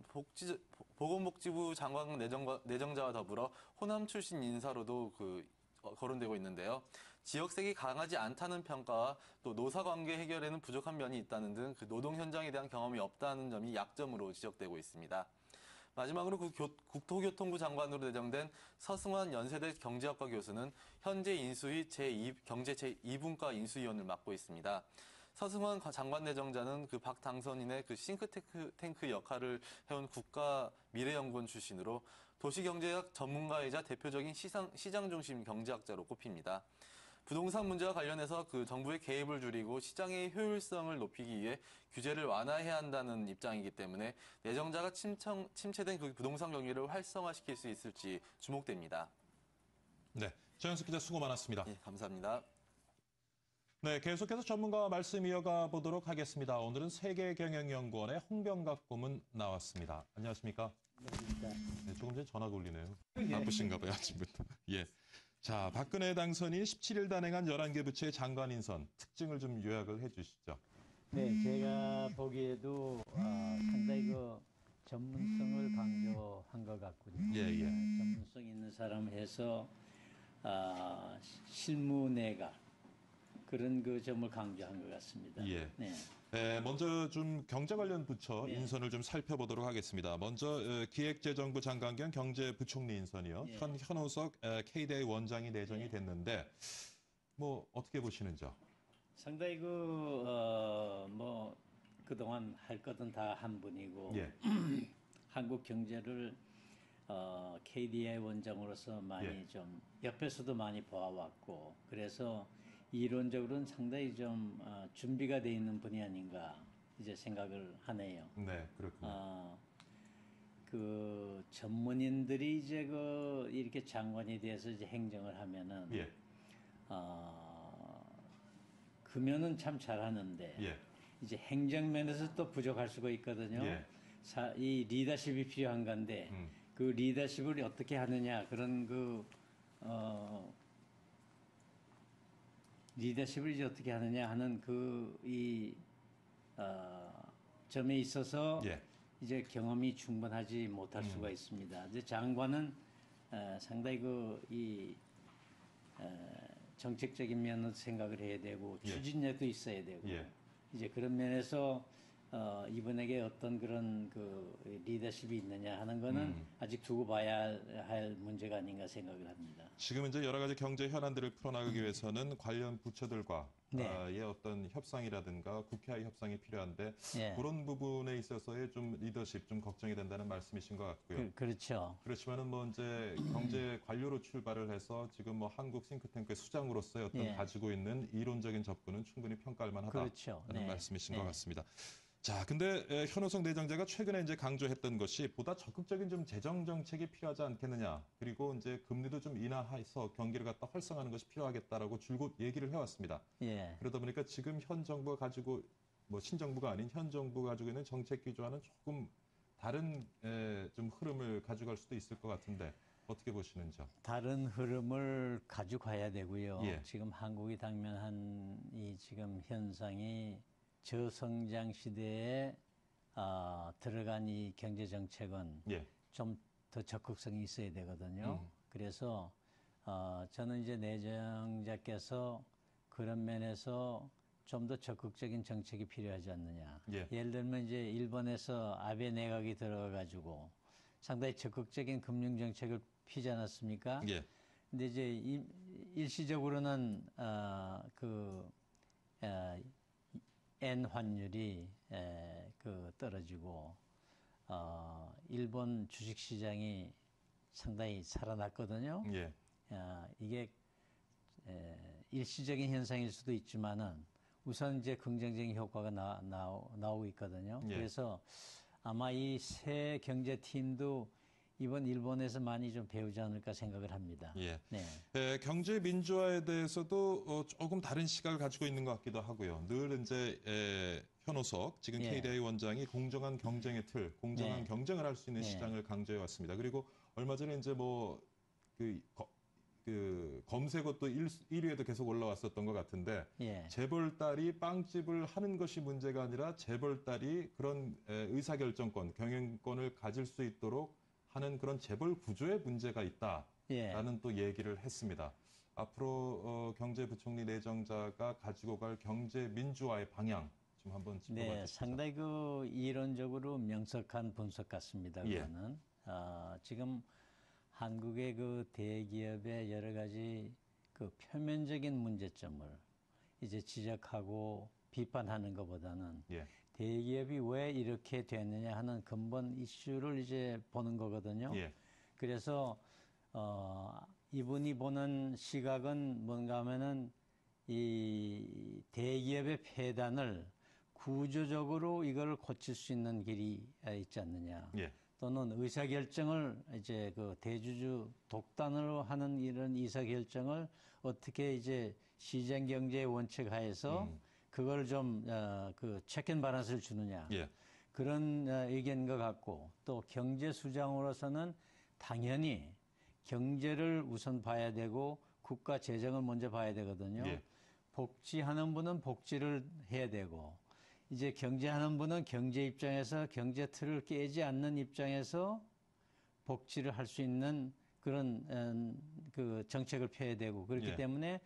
보건복지부 장관 내정자와 더불어 호남 출신 인사로도 거론되고 있는데요. 지역색이 강하지 않다는 평가와 또 노사관계 해결에는 부족한 면이 있다는 등 그 노동 현장에 대한 경험이 없다는 점이 약점으로 지적되고 있습니다. 마지막으로 그 국토교통부 장관으로 내정된 서승환 연세대 경제학과 교수는 현재 인수위 경제 제2분과 인수위원을 맡고 있습니다. 서승환 장관 내정자는 그 박 당선인의 그 싱크탱크 역할을 해온 국가미래연구원 출신으로 도시경제학 전문가이자 대표적인 시장 중심 경제학자로 꼽힙니다. 부동산 문제와 관련해서 그 정부의 개입을 줄이고 시장의 효율성을 높이기 위해 규제를 완화해야 한다는 입장이기 때문에 내정자가 침체된 그 부동산 경기를 활성화시킬 수 있을지 주목됩니다.
네, 정현석 기자 수고 많았습니다.
예, 감사합니다.
네, 계속해서 전문가와 말씀 이어가 보도록 하겠습니다. 오늘은 세계경영연구원의 홍병갑 고문 나왔습니다. 안녕하십니까? 네, 조금 전에 전화가 울리네요. 바쁘신가 봐요, 아침부터. 예. 자, 박근혜 당선인이 17일 단행한 11개 부처의 장관 인선 특징을 좀 요약을 해 주시죠.
네, 제가 보기에도 상당히 그 전문성을 강조한 것 같군요.
예, 예.
전문성 있는 사람 해서 실무 내각 그런 그 점을 강조한 것 같습니다.
예.
네.
네, 먼저 좀 경제 관련 부처
네.
인선을 좀 살펴보도록 하겠습니다. 먼저 기획재정부 장관 겸 경제부총리 인선이요.
예.
현호석 KDI 원장이 내정이
예.
됐는데 뭐 어떻게 보시는지요?
상당히 뭐 그동안 할 것은 다 한 분이고
예.
한국 경제를 KDI 원장으로서 많이
예.
좀 옆에서도 많이 봐왔고 그래서 이론적으로는 상당히 좀 준비가 돼 있는 분이 아닌가 이제 생각을 하네요.
네, 그렇군요.
그 전문인들이 이제 이렇게 장관이 돼서 이제 행정을 하면은
예.
그면은 참 잘하는데
예.
이제 행정면에서 또 부족할 수가 있거든요.
예.
이 리더십이 필요한 건데 그 리더십을 어떻게 하느냐 그런 리더십을 이제 어떻게 하느냐 하는 점에 있어서
예.
이제 경험이 충분하지 못할 수가 있습니다. 이제 장관은 상당히 정책적인 면을 생각을 해야 되고
예.
추진력도 있어야 되고
예.
이제 그런 면에서 이분에게 어떤 그런 리더십이 있느냐 하는 거는 아직 두고 봐야 할 문제가 아닌가 생각을 합니다.
지금 이제 여러 가지 경제 현안들을 풀어나가기 위해서는 관련 부처들과 의 어떤 협상이라든가 국회와의 협상이 필요한데
예.
그런 부분에 있어서의 좀 리더십 좀 걱정이 된다는 말씀이신 것 같고요.
그렇죠.
그렇지만은 뭐 이제 경제 관료로 출발을 해서 지금 뭐 한국 싱크탱크의 수장으로서의 어떤
예. 가지고
가지고 있는 이론적인 접근은 충분히 평가할 만하다는
그렇죠.
말씀이신
네.
것 같습니다. 자, 근데 현호석 내정자가 최근에 이제 강조했던 것이 보다 적극적인 좀 재정 정책이 필요하지 않겠느냐. 그리고 이제 금리도 좀 인하해서 경기를 갖다 활성화하는 것이 필요하겠다라고 줄곧 얘기를 해왔습니다.
예.
그러다 보니까 지금 현 정부가 가지고 뭐 신정부가 아닌 현 정부가 가지고 있는 정책 기조와는 조금 다른 좀 흐름을 가져갈 수도 있을 것 같은데 어떻게 보시는지요?
다른 흐름을 가져가야 되고요.
예.
지금 한국이 당면한 이 지금 현상이 저성장 시대에 들어간 이 경제 정책은
예.
좀 더 적극성이 있어야 되거든요. 그래서 저는 이제 내정자께서 그런 면에서 좀 더 적극적인 정책이 필요하지 않느냐.
예.
예를 들면 이제 일본에서 아베 내각이 들어가지고 상당히 적극적인 금융 정책을 피지 않았습니까?
예.
근데 이제 일시적으로는 엔 환율이 떨어지고 일본 주식 시장이 상당히 살아났거든요.
예.
이게 일시적인 현상일 수도 있지만은 우선 이제 긍정적인 효과가 나오고 있거든요.
예.
그래서 아마 이 새 경제팀도 이번 일본에서 많이 좀 배우지 않을까 생각을 합니다.
예.
네.
경제 민주화에 대해서도 조금 다른 시각을 가지고 있는 것 같기도 하고요. 늘 이제 현호석 지금
예.
KDI 원장이 공정한 경쟁의 틀, 공정한
네.
경쟁을 할 수 있는
네.
시장을 강조해 왔습니다. 그리고 얼마 전에 이제 뭐 검색어 또 1위에도 계속 올라왔었던 것 같은데
예.
재벌딸이 빵집을 하는 것이 문제가 아니라 재벌딸이 그런 의사결정권, 경영권을 가질 수 있도록 하는 그런 재벌 구조에 문제가 있다라는
예.
또 얘기를 했습니다. 앞으로 경제부총리 내정자가 가지고 갈 경제 민주화의 방향 좀 한번 짚어봐
네,
주시죠.
상당히 이론적으로 명석한 분석 같습니다.
예.
그거는 지금 한국의 대기업의 여러 가지 표면적인 문제점을 이제 지적하고 비판하는 것보다는
예.
대기업이 왜 이렇게 됐느냐 하는 근본 이슈를 이제 보는 거거든요.
예.
그래서 이분이 보는 시각은 뭔가 하면은 이 대기업의 폐단을 구조적으로 이걸 고칠 수 있는 길이 있지 않느냐.
예.
또는 의사결정을 이제 그 대주주 독단으로 하는 이런 의사결정을 어떻게 이제 시장경제의 원칙 하에서 그걸 좀 그 체크앤밸런스를 주느냐.
예.
그런 의견과 같고 또 경제 수장으로서는 당연히 경제를 우선 봐야 되고 국가 재정을 먼저 봐야 되거든요.
예.
복지하는 분은 복지를 해야 되고 이제 경제하는 분은 경제 입장에서 경제 틀을 깨지 않는 입장에서 복지를 할 수 있는 그런 그 정책을 펴야 되고 그렇기
예.
때문에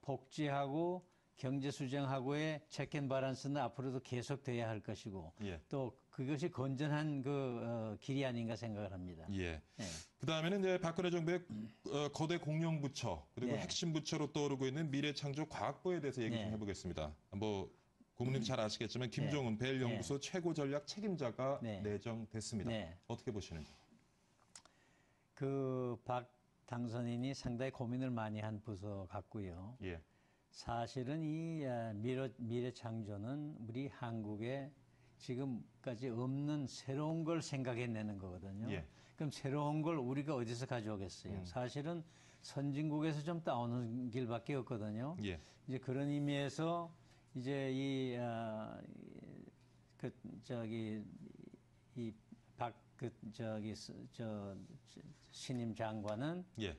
복지하고 경제 수정하고의 체크앤밸런스는 앞으로도 계속돼야 할 것이고
예.
또 그것이 건전한 그 길이 아닌가 생각을 합니다.
예.
네.
그다음에는 이제 박근혜 정부의 거대 공룡 부처 그리고
네.
핵심 부처로 떠오르고 있는 미래창조과학부에 대해서 얘기 좀
네.
해보겠습니다. 뭐 고문님 잘 아시겠지만 김종훈 베일 연구소 최고 전략 책임자가
네.
내정됐습니다.
네.
어떻게 보시는지?
그 박 당선인이 상당히 고민을 많이 한 부서 같고요.
예.
사실은 이 미래창조는 우리 한국에 지금까지 없는 새로운 걸 생각해내는 거거든요.
예.
그럼 새로운 걸 우리가 어디서 가져오겠어요? 사실은 선진국에서 좀 따오는 길밖에 없거든요.
예.
이제 그런 의미에서 이제 신임 장관은
예.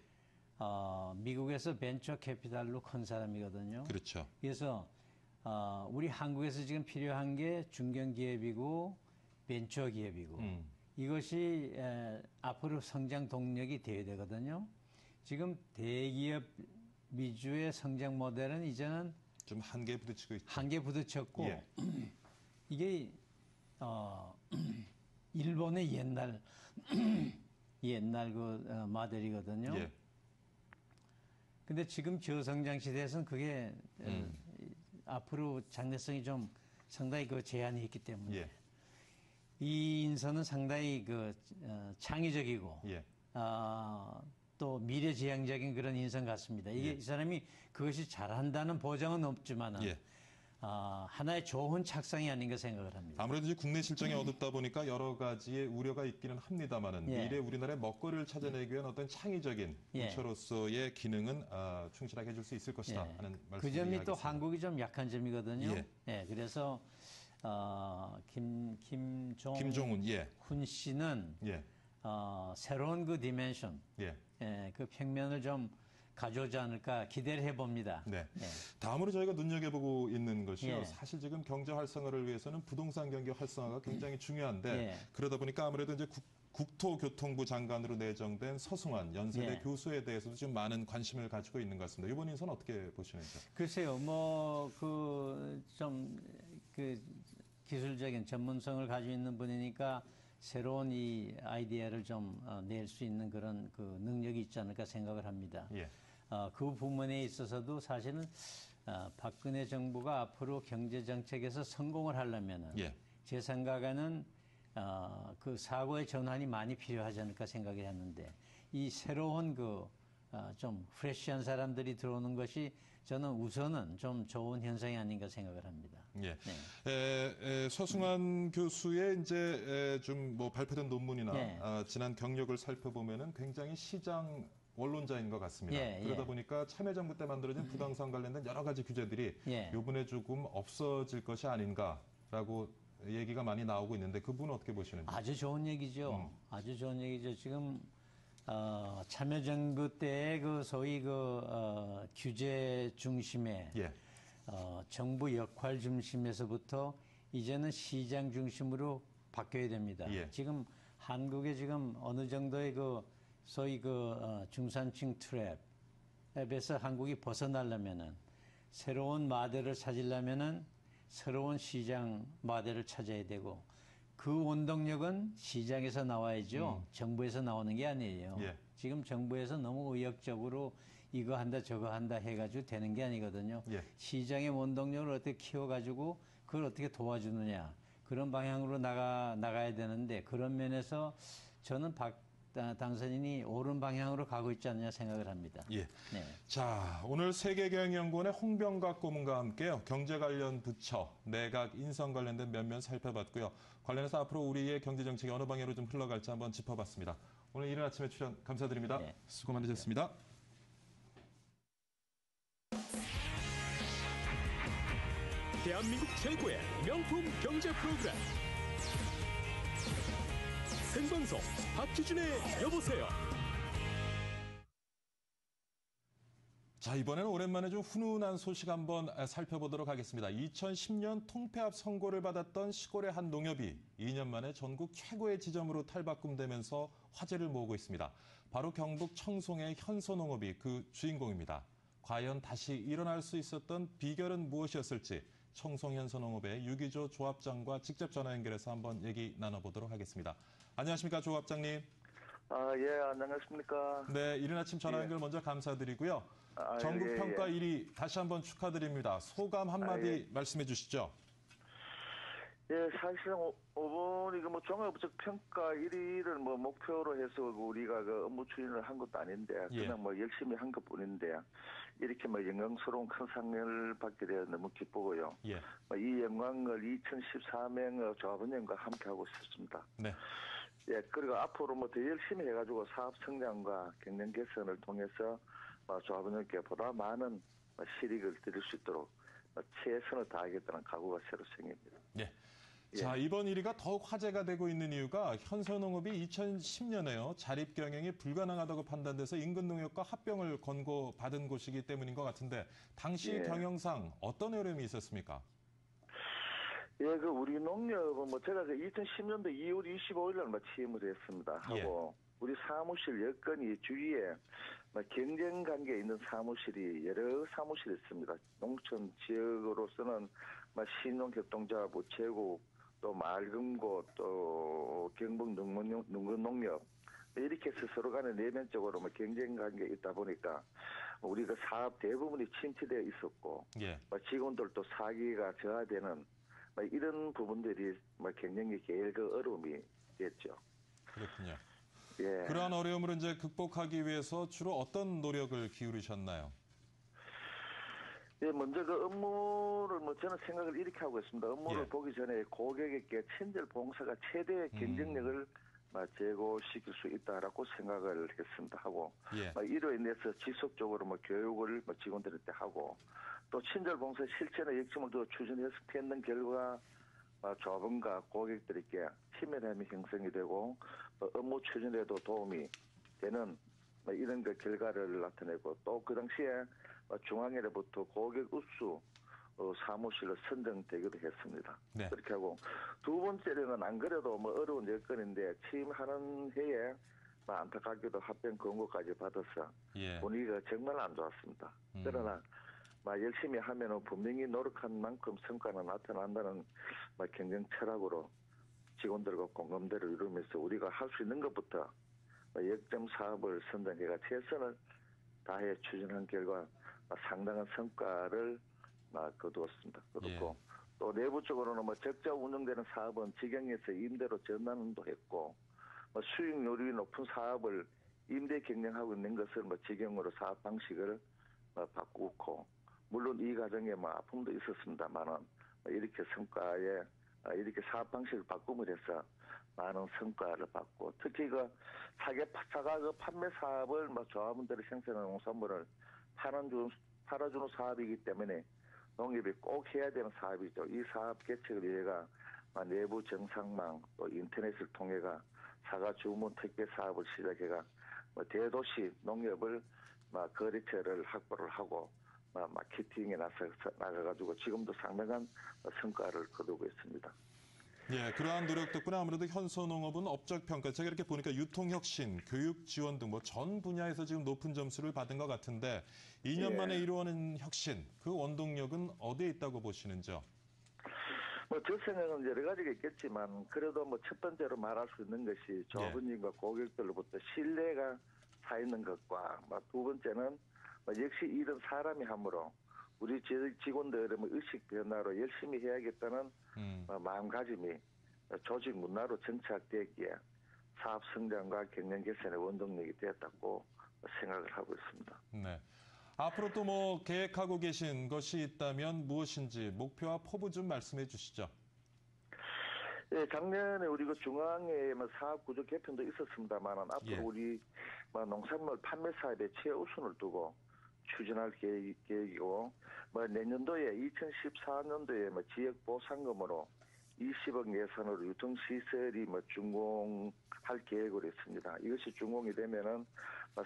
미국에서 벤처 캐피탈로 큰 사람이거든요.
그렇죠.
그래서 우리 한국에서 지금 필요한 게 중견기업이고 벤처 기업이고 이것이 앞으로 성장 동력이 되어야 되거든요. 지금 대기업 위주의 성장 모델은 이제는
좀 한계에 부딪히고 있죠.
한계 부딪혔고
예.
이게 일본의 옛날 그 모델이거든요.
예.
근데 지금 저성장 시대에서는 그게 앞으로 장래성이 좀 상당히 그 제한이 있기 때문에
예.
이 인선은 상당히 그 창의적이고
예.
또 미래지향적인 그런 인선 같습니다. 이게
예.
이 사람이 그것이 잘한다는 보장은 없지만은
예.
하나의 좋은 착상이 아닌가 생각을 합니다.
아무래도 이제 국내 실정이 어둡다 보니까 여러 가지의 우려가 있기는 합니다만은
예.
미래 우리나라의 먹거리를 찾아내기 위한 어떤 창의적인
예.
부처로서의 기능은 충실하게 해줄 수 있을 것이다
예.
하는 말씀.
그 점이 또 한국이 좀 약한 점이거든요.
예.
예, 그래서
김종훈 예.
훈 씨는
예.
새로운 그 디멘션,
예.
그 평면을 좀 가져오지 않을까 기대를 해봅니다.
네.
예.
다음으로 저희가 눈여겨보고 있는 것이요.
예.
사실 지금 경제 활성화를 위해서는 부동산 경기 활성화가 굉장히 중요한데
예.
그러다 보니까 아무래도 이제 국토교통부 장관으로 내정된 서승환 연세대
예.
교수에 대해서도 좀 많은 관심을 가지고 있는 것 같습니다. 이번 인선 어떻게 보시는지?
글쎄요, 그 기술적인 전문성을 가지고 있는 분이니까 새로운 이 아이디어를 좀 낼 수 있는 그런 그 능력이 있지 않을까 생각을 합니다.
예.
그 부분에 있어서도 사실은 박근혜 정부가 앞으로 경제 정책에서 성공을 하려면은
예.
제 생각에는 그 사고의 전환이 많이 필요하지 않을까 생각을 했는데 이 새로운 좀 프레시한 사람들이 들어오는 것이 저는 우선은 좀 좋은 현상이 아닌가 생각을 합니다.
예.
네.
서승환 교수의 이제 좀 뭐 발표된 논문이나
예.
지난 경력을 살펴보면은 굉장히 시장 원론자인 것 같습니다.
예,
그러다
예.
보니까 참여정부 때 만들어진 부동산 관련된 여러 가지 규제들이
예.
요번에 조금 없어질 것이 아닌가라고 얘기가 많이 나오고 있는데 그 부분은 어떻게 보시는지?
아주 좋은 얘기죠. 아주 좋은 얘기죠. 지금 참여정부 때의 그 소위 규제 중심에
예.
정부 역할 중심에서부터 이제는 시장 중심으로 바뀌어야 됩니다.
예.
지금 한국에 지금 어느 정도의 소위 중산층 트랩에서 한국이 벗어나려면은 새로운 모델을 찾으려면은 새로운 시장 모델을 찾아야 되고 그 원동력은 시장에서 나와야죠. 정부에서 나오는 게 아니에요.
예.
지금 정부에서 너무 의욕적으로 이거 한다 저거 한다 해가지고 되는 게 아니거든요.
예.
시장의 원동력을 어떻게 키워가지고 그걸 어떻게 도와주느냐 그런 방향으로 나가야 되는데 그런 면에서 저는 박 당선인이 옳은 방향으로 가고 있지 않느냐 생각을 합니다.
예.
네.
자, 오늘 세계경영연구원의 홍병각 고문과 함께요. 경제 관련 부처, 내각 인선 관련된 면면 살펴봤고요. 관련해서 앞으로 우리의 경제 정책이 어느 방향으로 좀 흘러갈지 한번 짚어봤습니다. 오늘 이른 아침에 출연 감사드립니다.
네.
수고 많으셨습니다.
대한민국 최고의 명품 경제 프로그램 생방송 박희준의 여보세요.
자, 이번에는 오랜만에 좀 훈훈한 소식 한번 살펴보도록 하겠습니다. 2010년 통폐합 선고를 받았던 시골의 한 농협이 2년 만에 전국 최고의 지점으로 탈바꿈되면서 화제를 모으고 있습니다. 바로 경북 청송의 현소농업이 그 주인공입니다. 과연 다시 일어날 수 있었던 비결은 무엇이었을지 청송 현소농업의 유기조 조합장과 직접 전화 연결해서 한번 얘기 나눠보도록 하겠습니다. 안녕하십니까, 조합장님.
예, 안녕하십니까.
네, 이른 아침 전화 연결 먼저 감사드리고요. 전국 평가 1위 다시 한번 축하드립니다. 소감 한마디 말씀해 주시죠.
예, 사실은 이번이 종합적 평가 1위를 목표로 해서 우리가 업무 추진을 한 것도 아닌데 그냥 열심히 한 것뿐인데 이렇게 영광스러운 큰 상을 받게 되어 너무 기쁘고요.
예.
이 영광을 2014명 조합원님과 함께 하고 있습니다.
네.
예, 그리고 앞으로 더 열심히 해가지고 사업 성장과 경영 개선을 통해서 조합원님께 보다 많은 실익을 드릴 수 있도록 최선을 다하겠다는 각오가 새로 생깁니다.
네.
예.
자, 이번 1위가 더욱 화제가 되고 있는 이유가 현소농업이 2010년에요. 자립 경영이 불가능하다고 판단돼서 인근 농협과 합병을 권고받은 곳이기 때문인 것 같은데 당시 경영상 어떤 어려움이 있었습니까?
예, 우리 농협은 제가 2010년도 2월 25일 날 취임을 했습니다. 하고 우리 사무실 여건이 주위에 경쟁 관계에 있는 사무실이 여러 사무실이 있습니다. 농촌 지역으로서는 신농협동조합 우체국, 또 마을금고, 또 경북 능근농협 이렇게 해서 서로 간에 내면적으로 경쟁 관계에 있다 보니까 우리가 사업 대부분이 침체되어 있었고 직원들도 사기가 저하되는 이런 부분들이 경영이 제일 어려움이 됐죠.
그렇군요.
예.
그러한 어려움을 이제 극복하기 위해서 주로 어떤 노력을 기울이셨나요?
예, 먼저 업무를 저는 생각을 이렇게 하고 있습니다. 업무를 보기 전에 고객에게 친절 봉사가 최대의 경쟁력을 제고시킬 수 있다라고 생각을 했습니다. 하고 이로 인해서 지속적으로 교육을 직원들한테 하고 또 친절 봉사 실천의 역점을 더 추진해서 했는 결과 조합원과 고객들에게 친밀함이 형성이 되고 업무 추진에도 도움이 되는 이런 결과를 나타내고 또 그 당시에 중앙회로부터 고객 우수 사무실로 선정되기도 했습니다. 네. 그렇게 하고 두 번째는 안 그래도 어려운 여건인데 취임하는 해에 안타깝게도 합병 권고까지 받아서 분위기가 정말 안 좋았습니다. 그러나 열심히 하면 분명히 노력한 만큼 성과는 나타난다는 경영 철학으로 직원들과 공감대를 이루면서 우리가 할 수 있는 것부터 역점 사업을 선정해가 최선을 다해 추진한 결과 상당한 성과를 거두었습니다. 그렇고 또 내부적으로는 적자 운영되는 사업은 직영에서 임대로 전환도 했고 수익률이 높은 사업을 임대 경영하고 있는 것을 직영으로 사업 방식을 바꾸고 물론 이 과정에 아픔도 있었습니다만은 이렇게 성과에 이렇게 사업 방식을 바꿈을 해서 많은 성과를 받고 특히 사과 판매 사업을 조합원들이 생산한 농산물을 팔아주는 사업이기 때문에 농협이 꼭 해야 되는 사업이죠. 이 사업 개척을 위해가 내부 정상망 또 인터넷을 통해가 사과 주문 택배 사업을 시작해가 대도시 농협을 거래처를 확보를 하고 마케팅에 나가가지고 지금도 상당한 성과를 거두고 있습니다.
예, 그러한 노력 덕분에 아무래도 현소농업은 업적 평가, 제가 이렇게 보니까 유통혁신, 교육 지원 등 전 분야에서 지금 높은 점수를 받은 것 같은데 2년 만에 이루어낸 혁신, 그 원동력은 어디에 있다고 보시는지요?
제 생각은 여러 가지가 있겠지만 그래도 첫 번째로 말할 수 있는 것이 조합원님과 고객들로부터 신뢰가 쌓이는 것과 두 번째는 역시 이런 사람이 함으로 우리 직원들의 의식 변화로 열심히 해야겠다는 마음가짐이 조직 문화로 정착되기에 사업 성장과 경영 개선의 원동력이 되었다고 생각을 하고 있습니다.
네. 앞으로 또 뭐 계획하고 계신 것이 있다면 무엇인지 목표와 포부 좀 말씀해 주시죠.
예, 작년에 우리 그 중앙에 사업 구조 개편도 있었습니다만 앞으로
예.
우리 농산물 판매 사업의 최우선을 두고 추진할 계획이고 내년도에 2014년도에 지역 보상금으로 20억 예산으로 유통시설이 준공할 계획으로 있습니다. 이것이 준공이 되면은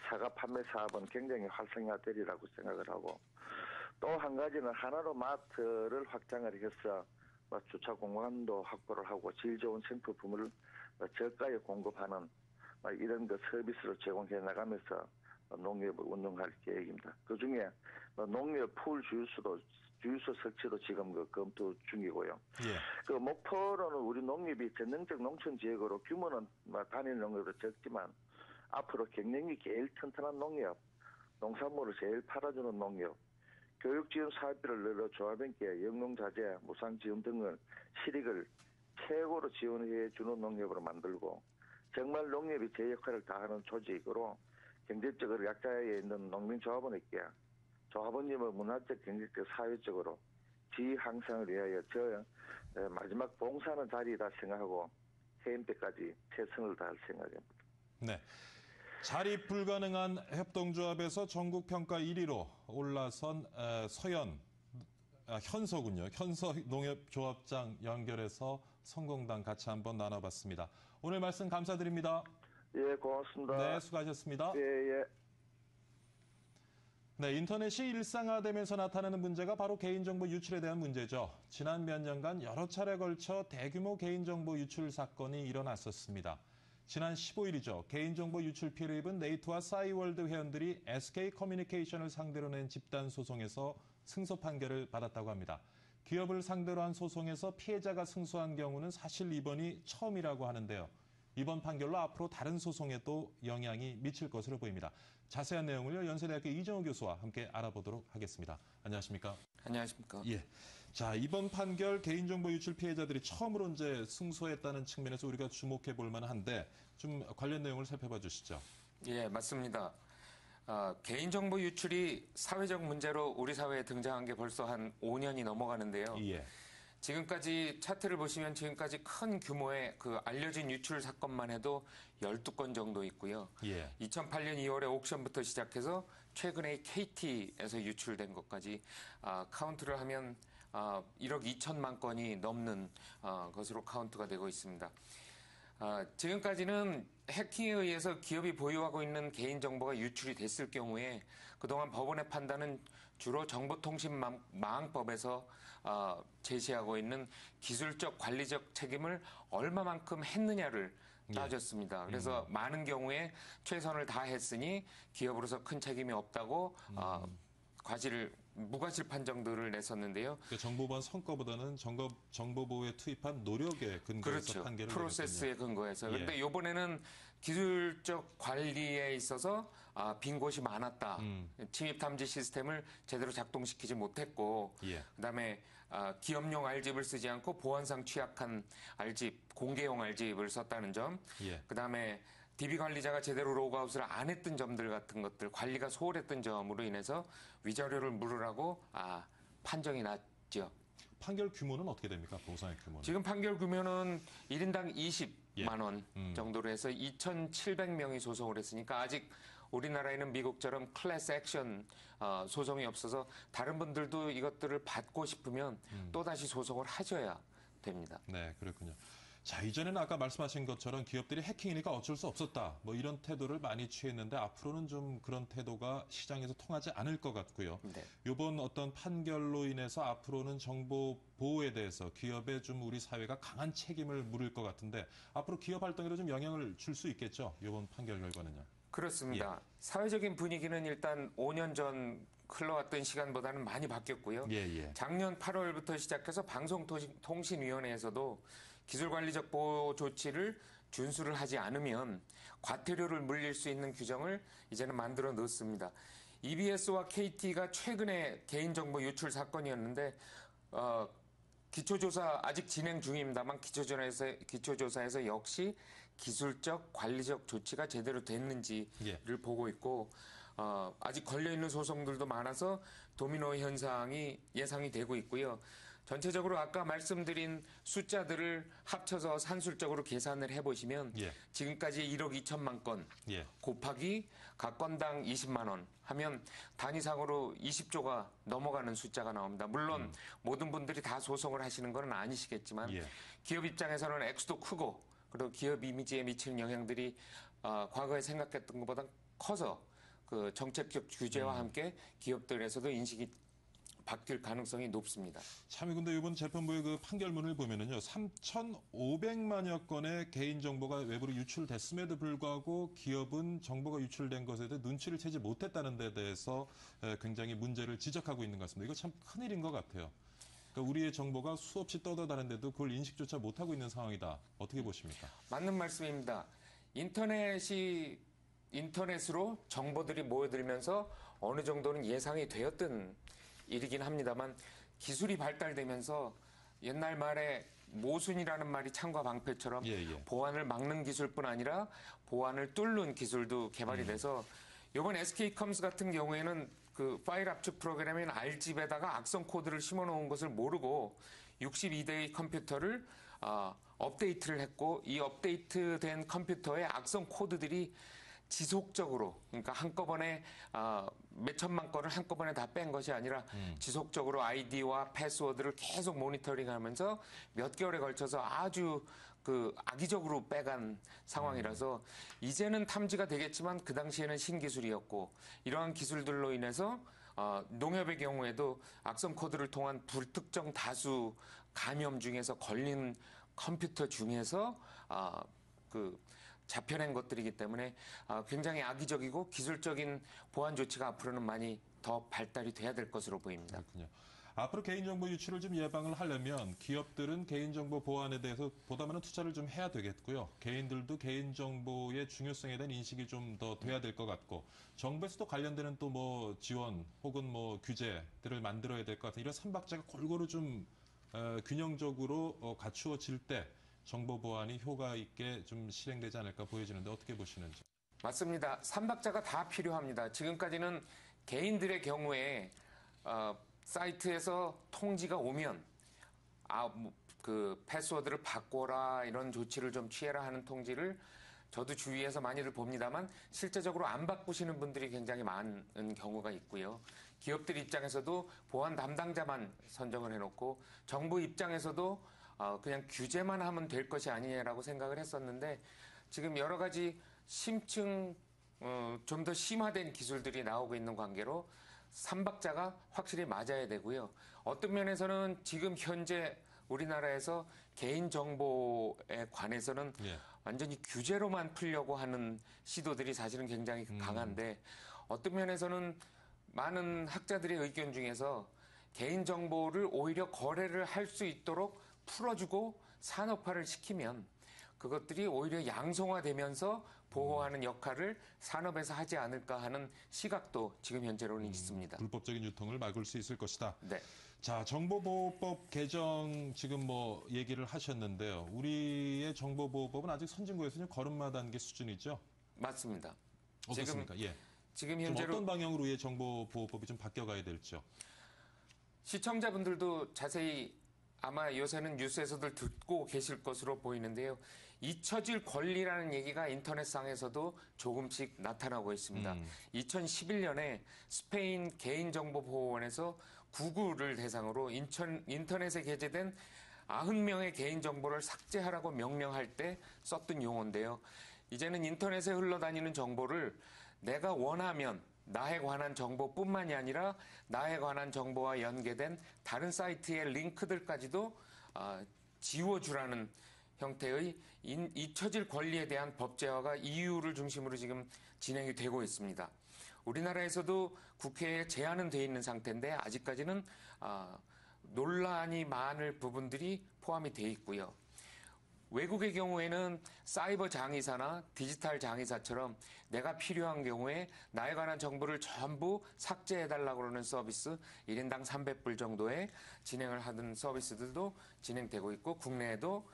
사과 판매 사업은 굉장히 활성화되리라고 생각을 하고 또 한 가지는 하나로 마트를 확장을 해서 주차 공간도 확보를 하고 질 좋은 생필품을 저가에 공급하는 이런 그 서비스를 제공해 나가면서 농업을 운영할 계획입니다. 그중에 농협 풀 주유소 설치도 지금 검토 중이고요.
예.
그 목표로는 우리 농협이 전능적 농촌 지역으로 규모는 단일 농협으로 적지만 앞으로 경영이 제일 튼튼한 농협, 농산물을 제일 팔아주는 농협, 교육 지원 사업비를 늘려 조합원께 영농자재, 무상 지원 등을 실익을 최고로 지원해 주는 농협으로 만들고 정말 농협이 제 역할을 다하는 조직으로 경제적으로 약자에 있는 농민조합원에게 조합원님의 문화적, 경제적, 사회적으로 지위 향상을 위하여 저 마지막 봉사하는 자리이다 생각하고 해임 때까지 최선을 다할 생각입니다.
네. 자립 불가능한 협동조합에서 전국 평가 1위로 올라선 현서군요. 현서 농협조합장 연결해서 성공담 같이 한번 나눠봤습니다. 오늘 말씀 감사드립니다.
예, 고맙습니다.
네, 수고하셨습니다.
예.
네, 인터넷이 일상화되면서 나타나는 문제가 바로 개인정보 유출에 대한 문제죠. 지난 몇 년간 여러 차례 걸쳐 대규모 개인정보 유출 사건이 일어났었습니다. 지난 15일이죠. 개인정보 유출 피해를 입은 네이트와 싸이월드 회원들이 SK커뮤니케이션을 상대로 낸 집단 소송에서 승소 판결을 받았다고 합니다. 기업을 상대로 한 소송에서 피해자가 승소한 경우는 사실 이번이 처음이라고 하는데요. 이번 판결로 앞으로 다른 소송에도 영향이 미칠 것으로 보입니다. 자세한 내용을요, 연세대학교 이정우 교수와 함께 알아보도록 하겠습니다. 안녕하십니까?
안녕하십니까?
예. 자, 이번 판결 개인정보 유출 피해자들이 처음으로 이제 승소했다는 측면에서 우리가 주목해 볼 만한데 좀 관련 내용을 살펴봐 주시죠.
예, 맞습니다. 개인정보 유출이 사회적 문제로 우리 사회에 등장한 게 벌써 한 5년이 넘어가는데요.
예.
지금까지 차트를 보시면 지금까지 큰 규모의 그 알려진 유출 사건만 해도 12건 정도 있고요.
예.
2008년 2월에 옥션부터 시작해서 최근에 KT에서 유출된 것까지 카운트를 하면 1억 2천만 건이 넘는 것으로 카운트가 되고 있습니다. 지금까지는 해킹에 의해서 기업이 보유하고 있는 개인정보가 유출이 됐을 경우에 그동안 법원의 판단은 주로 정보통신망법에서 제시하고 있는 기술적 관리적 책임을 얼마만큼 했느냐를 따졌습니다. 그래서 많은 경우에 최선을 다했으니 기업으로서 큰 책임이 없다고 무과실 판정들을 냈었는데요.
정보보안 성과보다는 정보보호에 투입한 노력에 근거해서
그렇죠.
판결을
프로세스에 근거해서.
예.
그런데 이번에는 기술적 관리에 있어서 빈 곳이 많았다. 침입 탐지 시스템을 제대로 작동시키지 못했고
예.
그다음에 기업용 RGB을 쓰지 않고 보안상 취약한 RGB, 공개용 RGB를 썼다는 점.
예.
그다음에 DB 관리자가 제대로 로그아웃을 안 했던 점들 같은 것들, 관리가 소홀했던 점으로 인해서 위자료를 물으라고 판정이 났죠.
판결 규모는 어떻게 됩니까? 보상의 규모는?
지금 판결 규모는 1인당 20만 원 정도로 해서 2,700명이 소송을 했으니까 아직 우리나라에는 미국처럼 클래스 액션 소송이 없어서 다른 분들도 이것들을 받고 싶으면 또다시 소송을 하셔야 됩니다.
네, 그렇군요. 자, 이전에는 아까 말씀하신 것처럼 기업들이 해킹이니까 어쩔 수 없었다. 뭐 이런 태도를 많이 취했는데 앞으로는 좀 그런 태도가 시장에서 통하지 않을 것 같고요.
네.
이번 어떤 판결로 인해서 앞으로는 정보 보호에 대해서 기업에 좀 우리 사회가 강한 책임을 물을 것 같은데 앞으로 기업 활동에도 좀 영향을 줄 수 있겠죠. 이번 판결 결과는요.
그렇습니다. 사회적인 분위기는 일단 5년 전 흘러왔던 시간보다는 많이 바뀌었고요. 작년 8월부터 시작해서 방송통신위원회에서도 기술관리적 보호 조치를 준수를 하지 않으면 과태료를 물릴 수 있는 규정을 이제는 만들어 넣습니다. EBS와 KT가 최근에 개인정보 유출 사건이었는데 기초조사 아직 진행 중입니다만 기초조사에서 역시 기술적, 관리적 조치가 제대로 됐는지를 보고 있고 아직 걸려있는 소송들도 많아서 도미노 현상이 예상이 되고 있고요. 전체적으로 아까 말씀드린 숫자들을 합쳐서 산술적으로 계산을 해보시면 지금까지 1억 2천만 건 곱하기 각 건당 20만 원 하면 단위상으로 20조가 넘어가는 숫자가 나옵니다. 물론 모든 분들이 다 소송을 하시는 건 아니시겠지만 기업 입장에서는 액수도 크고 그리고 기업 이미지에 미치는 영향들이 과거에 생각했던 것보다 커서 그 정책적 규제와 함께 기업들에서도 인식이 바뀔 가능성이 높습니다.
참, 근데 이번 재판부의 그 판결문을 보면은요, 3,500만여 건의 개인정보가 외부로 유출됐음에도 불구하고 기업은 정보가 유출된 것에 대해 눈치를 채지 못했다는 데 대해서 굉장히 문제를 지적하고 있는 것 같습니다. 이거 참 큰일인 것 같아요. 그러니까 우리의 정보가 수없이 떠돌아다니는데도 그걸 인식조차 못하고 있는 상황이다. 어떻게 보십니까?
맞는 말씀입니다. 인터넷으로 정보들이 모여들면서 어느 정도는 예상이 되었던 일이긴 합니다만 기술이 발달되면서 옛날 말에 모순이라는 말이 창과 방패처럼 보안을 막는 기술뿐 아니라 보안을 뚫는 기술도 개발이 돼서 이번 SK컴스 같은 경우에는 그 파일 압축 프로그램인 R집에다가 악성 코드를 심어놓은 것을 모르고 62대의 컴퓨터를 업데이트를 했고 이 업데이트된 컴퓨터에 악성 코드들이 지속적으로, 그러니까 한꺼번에 몇 천만 건을 한꺼번에 다 뺀 것이 아니라 지속적으로 아이디와 패스워드를 계속 모니터링하면서 몇 개월에 걸쳐서 아주 그 악의적으로 빼간 상황이라서 이제는 탐지가 되겠지만 그 당시에는 신기술이었고 이러한 기술들로 인해서 농협의 경우에도 악성 코드를 통한 불특정 다수 감염 중에서 걸린 컴퓨터 중에서 잡혀낸 것들이기 때문에 굉장히 악의적이고 기술적인 보안 조치가 앞으로는 많이 더 발달이 돼야 될 것으로 보입니다.
그렇군요. 앞으로 개인정보 유출을 좀 예방을 하려면 기업들은 개인정보 보안에 대해서 보다 많은 투자를 좀 해야 되겠고요. 개인들도 개인정보의 중요성에 대한 인식이 좀 더 돼야 될 것 같고 정부에서도 관련되는 또 뭐 지원 혹은 뭐 규제들을 만들어야 될 것 같은 이런 삼박자가 골고루 좀 균형적으로 갖추어질 때 정보 보안이 효과 있게 좀 실행되지 않을까 보여지는데 어떻게 보시는지?
맞습니다. 삼박자가 다 필요합니다. 지금까지는 개인들의 경우에 사이트에서 통지가 오면 그 패스워드를 바꿔라 이런 조치를 좀 취해라 하는 통지를 저도 주위에서 많이들 봅니다만 실제적으로 안 바꾸시는 분들이 굉장히 많은 경우가 있고요. 기업들 입장에서도 보안 담당자만 선정을 해놓고 정부 입장에서도 그냥 규제만 하면 될 것이 아니냐라고 생각을 했었는데 지금 여러 가지 심층 좀 더 심화된 기술들이 나오고 있는 관계로 삼박자가 확실히 맞아야 되고요. 어떤 면에서는 지금 현재 우리나라에서 개인정보에 관해서는 완전히 규제로만 풀려고 하는 시도들이 사실은 굉장히 강한데 어떤 면에서는 많은 학자들의 의견 중에서 개인정보를 오히려 거래를 할 수 있도록 풀어주고 산업화를 시키면 그것들이 오히려 양성화되면서 보호하는 역할을 산업에서 하지 않을까 하는 시각도 지금 현재로는 있습니다.
불법적인 유통을 막을 수 있을 것이다.
네.
자, 정보보호법 개정 지금 뭐 얘기를 하셨는데요. 우리의 정보보호법은 아직 선진국에서는 걸음마 단계 수준이죠?
맞습니다.
어떻습니까?
지금 현재로
어떤 방향으로 우리의 정보보호법이 좀 바뀌어가야 될지요?
시청자분들도 자세히 아마 요새는 뉴스에서들 듣고 계실 것으로 보이는데요. 잊혀질 권리라는 얘기가 인터넷상에서도 조금씩 나타나고 있습니다. 2011년에 스페인 개인정보보호원에서 구글을 대상으로 인터넷에 게재된 90명의 개인정보를 삭제하라고 명령할 때 썼던 용어인데요. 이제는 인터넷에 흘러다니는 정보를 내가 원하면 나에 관한 정보뿐만이 아니라 나에 관한 정보와 연계된 다른 사이트의 링크들까지도 지워주라는 형태의 잊혀질 권리에 대한 법제화가 EU를 중심으로 지금 진행이 되고 있습니다. 우리나라에서도 국회에 제안은 돼 있는 상태인데 아직까지는 논란이 많을 부분들이 포함이 돼 있고요. 외국의 경우에는 사이버 장의사나 디지털 장의사처럼 내가 필요한 경우에 나에 관한 정보를 전부 삭제해달라고 하는 서비스 1인당 300불 정도에 진행을 하는 서비스들도 진행되고 있고 국내에도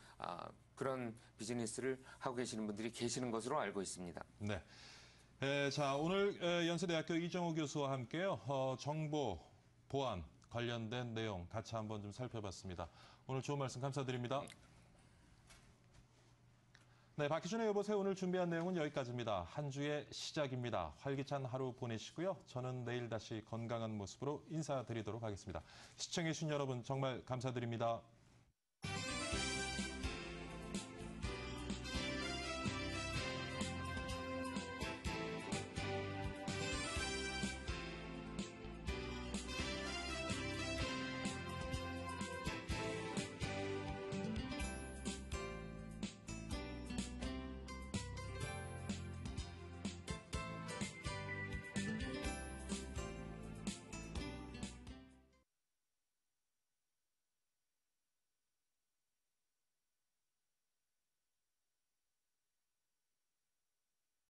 그런 비즈니스를 하고 계시는 분들이 계시는 것으로 알고 있습니다.
네. 자, 오늘 연세대학교 이정호 교수와 함께요. 정보, 보안 관련된 내용 같이 한번 좀 살펴봤습니다. 오늘 좋은 말씀 감사드립니다. 네, 박희준의 여보세요. 오늘 준비한 내용은 여기까지입니다. 한 주의 시작입니다. 활기찬 하루 보내시고요. 저는 내일 다시 건강한 모습으로 인사드리도록 하겠습니다. 시청해주신 여러분 정말 감사드립니다.